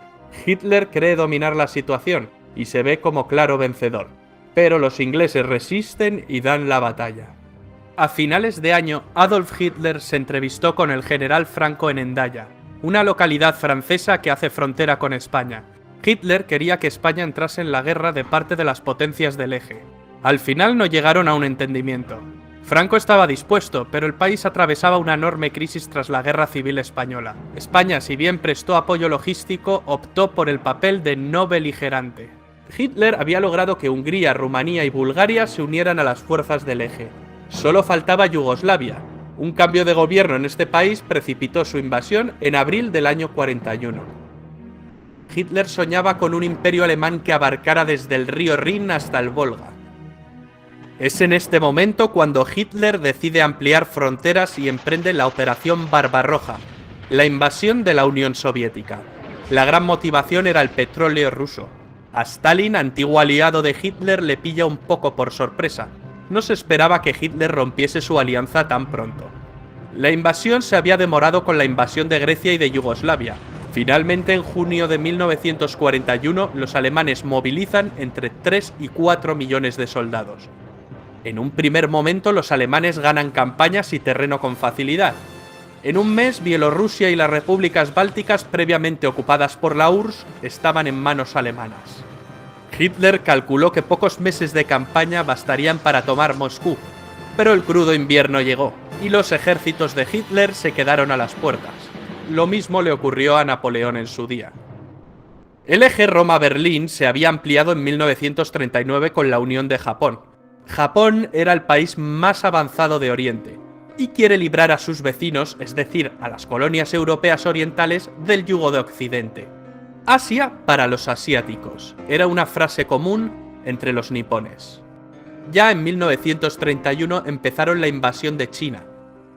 Hitler cree dominar la situación y se ve como claro vencedor. Pero los ingleses resisten y dan la batalla. A finales de año, Adolf Hitler se entrevistó con el general Franco en Hendaya, una localidad francesa que hace frontera con España. Hitler quería que España entrase en la guerra de parte de las potencias del eje. Al final no llegaron a un entendimiento. Franco estaba dispuesto, pero el país atravesaba una enorme crisis tras la Guerra Civil Española. España, si bien prestó apoyo logístico, optó por el papel de no beligerante. Hitler había logrado que Hungría, Rumanía y Bulgaria se unieran a las fuerzas del eje. Solo faltaba Yugoslavia, Un cambio de gobierno en este país precipitó su invasión en abril del año 41. Hitler soñaba con un imperio alemán que abarcara desde el río Rin hasta el Volga. Es en este momento cuando Hitler decide ampliar fronteras y emprende la Operación Barbarroja, la invasión de la Unión Soviética. La gran motivación era el petróleo ruso. A Stalin, antiguo aliado de Hitler, le pilla un poco por sorpresa. No se esperaba que Hitler rompiese su alianza tan pronto. La invasión se había demorado con la invasión de Grecia y de Yugoslavia. Finalmente, en junio de 1941, los alemanes movilizan entre 3 y 4 millones de soldados. En un primer momento, los alemanes ganan campañas y terreno con facilidad. En un mes, Bielorrusia y las repúblicas bálticas previamente ocupadas por la URSS estaban en manos alemanas. Hitler calculó que pocos meses de campaña bastarían para tomar Moscú, pero el crudo invierno llegó, y los ejércitos de Hitler se quedaron a las puertas. Lo mismo le ocurrió a Napoleón en su día. El eje Roma-Berlín se había ampliado en 1939 con la unión de Japón. Japón era el país más avanzado de Oriente, y quiere librar a sus vecinos, es decir, a las colonias europeas orientales, del yugo de Occidente. Asia para los asiáticos, era una frase común entre los nipones. Ya en 1931 empezaron la invasión de China,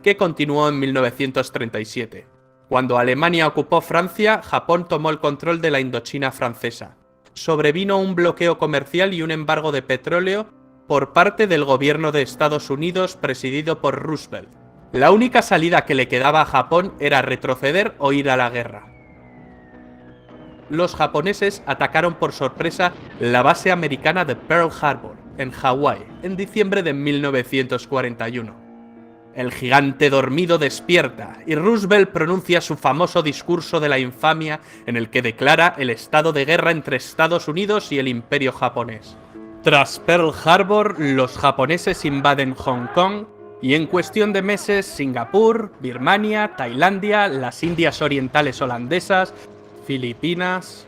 que continuó en 1937. Cuando Alemania ocupó Francia, Japón tomó el control de la Indochina francesa. Sobrevino un bloqueo comercial y un embargo de petróleo por parte del gobierno de Estados Unidos presidido por Roosevelt. La única salida que le quedaba a Japón era retroceder o ir a la guerra. Los japoneses atacaron por sorpresa la base americana de Pearl Harbor, en Hawái, en diciembre de 1941. El gigante dormido despierta y Roosevelt pronuncia su famoso discurso de la infamia en el que declara el estado de guerra entre Estados Unidos y el Imperio japonés. Tras Pearl Harbor, los japoneses invaden Hong Kong y en cuestión de meses Singapur, Birmania, Tailandia, las Indias Orientales holandesas, Filipinas...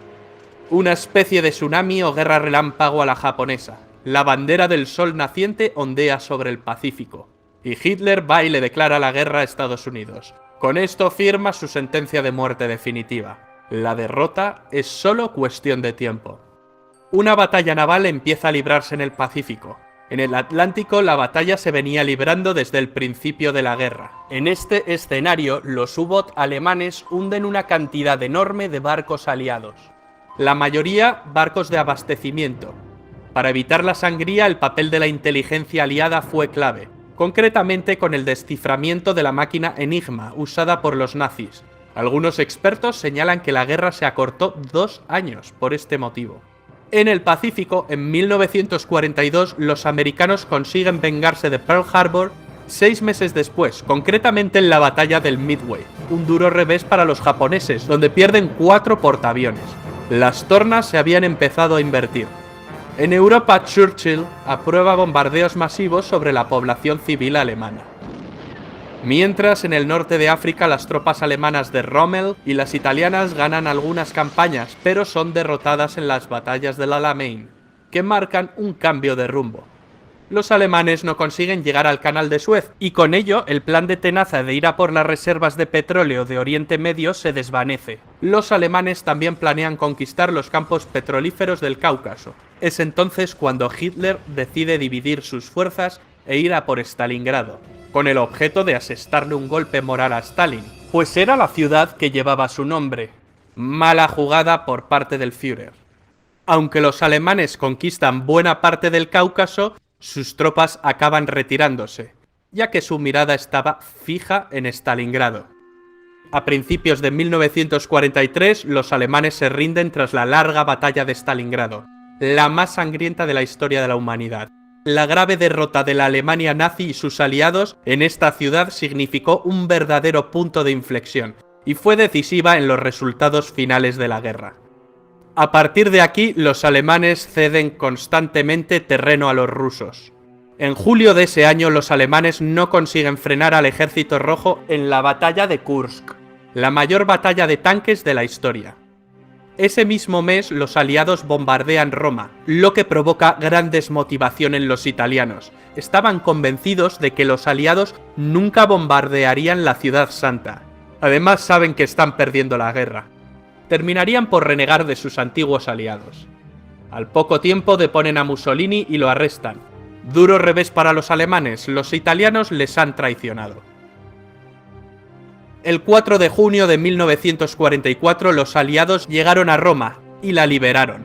Una especie de tsunami o guerra relámpago a la japonesa. La bandera del sol naciente ondea sobre el Pacífico. Y Hitler va y le declara la guerra a Estados Unidos. Con esto firma su sentencia de muerte definitiva. La derrota es solo cuestión de tiempo. Una batalla naval empieza a librarse en el Pacífico. En el Atlántico la batalla se venía librando desde el principio de la guerra. En este escenario, los U-Boot alemanes hunden una cantidad enorme de barcos aliados. La mayoría barcos de abastecimiento. Para evitar la sangría, el papel de la inteligencia aliada fue clave, concretamente con el desciframiento de la máquina Enigma usada por los nazis. Algunos expertos señalan que la guerra se acortó 2 años por este motivo. En el Pacífico, en 1942, los americanos consiguen vengarse de Pearl Harbor 6 meses después, concretamente en la batalla del Midway, un duro revés para los japoneses, donde pierden 4 portaaviones. Las tornas se habían empezado a invertir. En Europa, Churchill aprueba bombardeos masivos sobre la población civil alemana. Mientras, en el norte de África, las tropas alemanas de Rommel y las italianas ganan algunas campañas, pero son derrotadas en las batallas del Alamein, que marcan un cambio de rumbo. Los alemanes no consiguen llegar al Canal de Suez, y con ello el plan de Tenaza de ir a por las reservas de petróleo de Oriente Medio se desvanece. Los alemanes también planean conquistar los campos petrolíferos del Cáucaso. Es entonces cuando Hitler decide dividir sus fuerzas e ir a por Stalingrado, con el objeto de asestarle un golpe moral a Stalin, pues era la ciudad que llevaba su nombre. Mala jugada por parte del Führer. Aunque los alemanes conquistan buena parte del Cáucaso, sus tropas acaban retirándose, ya que su mirada estaba fija en Stalingrado. A principios de 1943, los alemanes se rinden tras la larga batalla de Stalingrado, la más sangrienta de la historia de la humanidad. La grave derrota de la Alemania nazi y sus aliados en esta ciudad significó un verdadero punto de inflexión, y fue decisiva en los resultados finales de la guerra. A partir de aquí, los alemanes ceden constantemente terreno a los rusos. En julio de ese año, los alemanes no consiguen frenar al ejército rojo en la batalla de Kursk, la mayor batalla de tanques de la historia. Ese mismo mes los aliados bombardean Roma, lo que provoca gran desmotivación en los italianos. Estaban convencidos de que los aliados nunca bombardearían la ciudad santa. Además saben que están perdiendo la guerra. Terminarían por renegar de sus antiguos aliados. Al poco tiempo deponen a Mussolini y lo arrestan. Duro revés para los alemanes, los italianos les han traicionado. El 4 de junio de 1944 los aliados llegaron a Roma y la liberaron.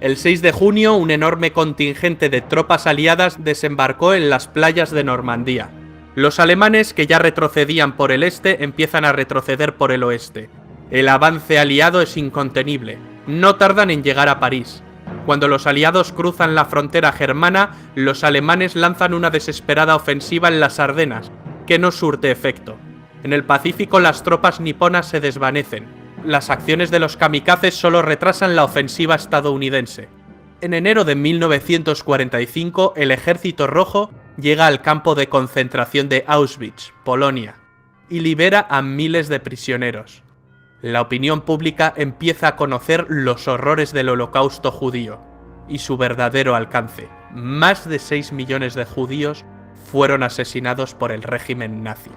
El 6 de junio un enorme contingente de tropas aliadas desembarcó en las playas de Normandía. Los alemanes, que ya retrocedían por el este, empiezan a retroceder por el oeste. El avance aliado es incontenible. No tardan en llegar a París. Cuando los aliados cruzan la frontera germana, los alemanes lanzan una desesperada ofensiva en las Ardenas, que no surte efecto. En el Pacífico las tropas niponas se desvanecen. Las acciones de los kamikazes solo retrasan la ofensiva estadounidense. En enero de 1945, el Ejército Rojo llega al campo de concentración de Auschwitz, Polonia, y libera a miles de prisioneros. La opinión pública empieza a conocer los horrores del Holocausto judío y su verdadero alcance. Más de 6 millones de judíos fueron asesinados por el régimen nazi.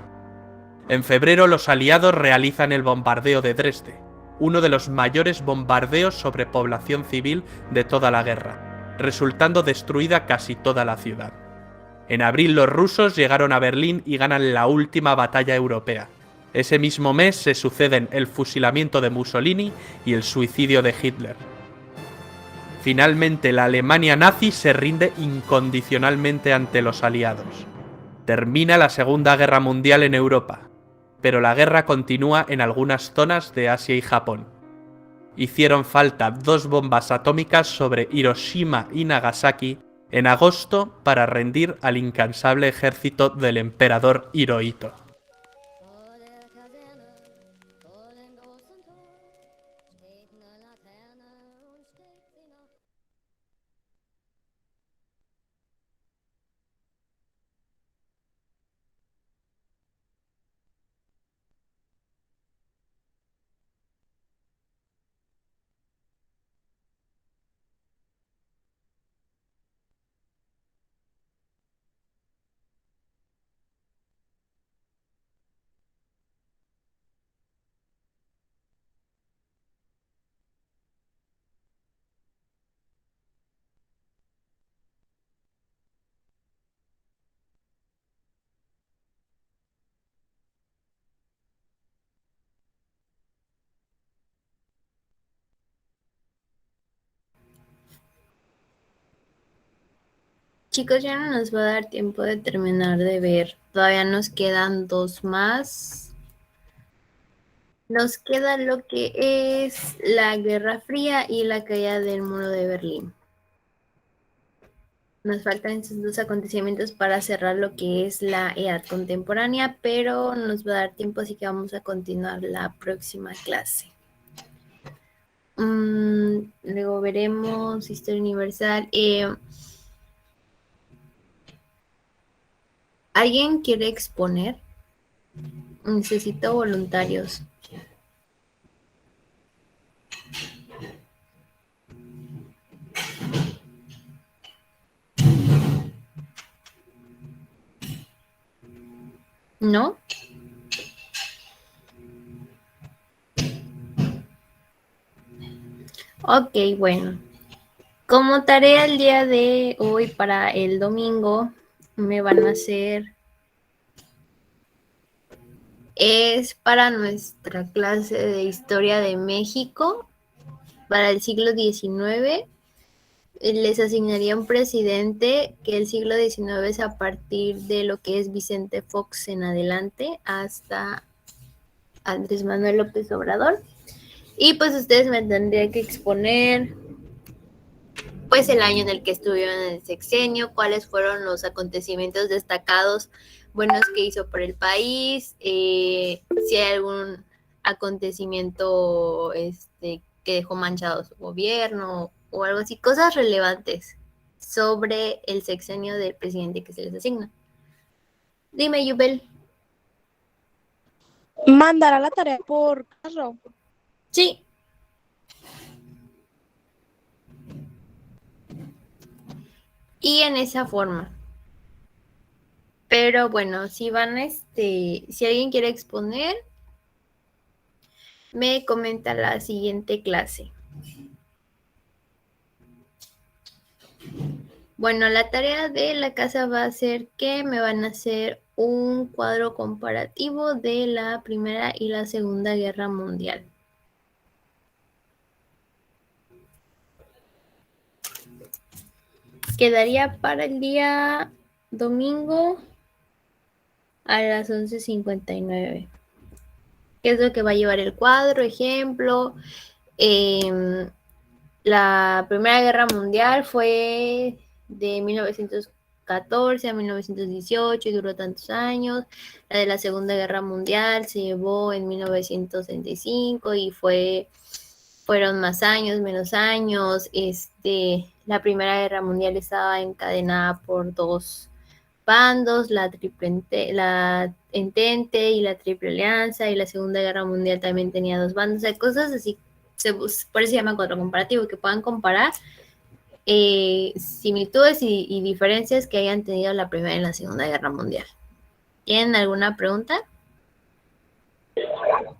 En febrero los aliados realizan el bombardeo de Dresde, uno de los mayores bombardeos sobre población civil de toda la guerra, resultando destruida casi toda la ciudad. En abril los rusos llegaron a Berlín y ganan la última batalla europea. Ese mismo mes se suceden el fusilamiento de Mussolini y el suicidio de Hitler. Finalmente la Alemania nazi se rinde incondicionalmente ante los aliados. Termina la Segunda Guerra Mundial en Europa, pero la guerra continúa en algunas zonas de Asia y Japón. Hicieron falta 2 bombas atómicas sobre Hiroshima y Nagasaki en agosto para rendir al incansable ejército del emperador Hirohito. Chicos, ya no nos va a dar tiempo de terminar de ver. Todavía nos quedan 2 más. Nos queda lo que es la Guerra Fría y la caída del muro de Berlín. Nos faltan estos 2 acontecimientos para cerrar lo que es la edad contemporánea, pero nos va a dar tiempo, así que vamos a continuar la próxima clase. Luego veremos Historia Universal. ¿Alguien quiere exponer? Necesito voluntarios. ¿No? Ok, bueno. Como tarea el día de hoy para el domingo, me van a hacer... Es para nuestra clase de Historia de México, para el siglo XIX. Les asignaría un presidente, que el siglo XIX es a partir de lo que es Vicente Fox en adelante hasta Andrés Manuel López Obrador. Y pues ustedes me tendrían que exponer pues el año en el que estuvieron en el sexenio, cuáles fueron los acontecimientos destacados buenos que hizo por el país, si hay algún acontecimiento que dejó manchado su gobierno o algo así, cosas relevantes sobre el sexenio del presidente que se les asigna. Dime, Yubel. ¿Mandará la tarea por correo? Sí. y en esa forma. Pero bueno, si van, si alguien quiere exponer, me comenta la siguiente clase. Bueno, la tarea de la casa va a ser que me van a hacer un cuadro comparativo de la Primera y la Segunda Guerra Mundial. Quedaría para el día domingo a las 11:59. ¿Qué es lo que va a llevar el cuadro? Ejemplo, la Primera Guerra Mundial fue de 1914 a 1918 y duró tantos años. La de la Segunda Guerra Mundial se llevó en 1935 y fueron más años, menos años. La Primera Guerra Mundial estaba encadenada por dos bandos, la Entente y la Triple Alianza, y la Segunda Guerra Mundial también tenía dos bandos, o sea, cosas así, por eso se llama cuadro comparativo, que puedan comparar similitudes y diferencias que hayan tenido la Primera y la Segunda Guerra Mundial. ¿Tienen alguna pregunta?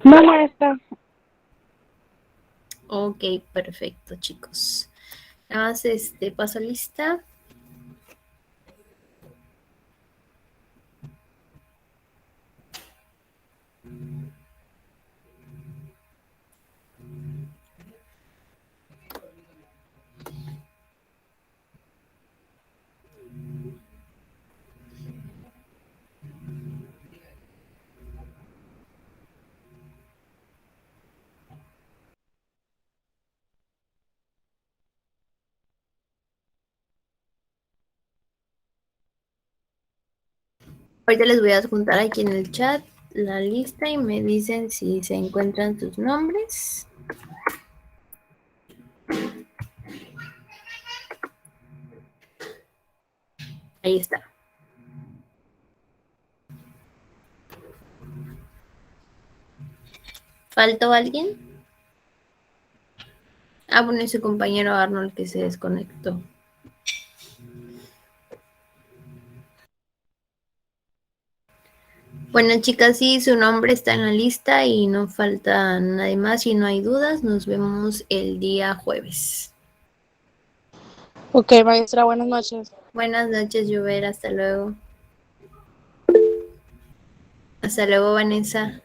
No, maestra. Ok, perfecto, chicos. Nada más paso lista. Ahorita les voy a adjuntar aquí en el chat la lista y me dicen si se encuentran sus nombres. Ahí está. ¿Faltó alguien? Ah, bueno, es su compañero Arnold que se desconectó. Bueno, chicas, sí, su nombre está en la lista y no falta nadie más. Si no hay dudas, nos vemos el día jueves. Ok, maestra, buenas noches. Buenas noches, Llover. Hasta luego. Hasta luego, Vanessa.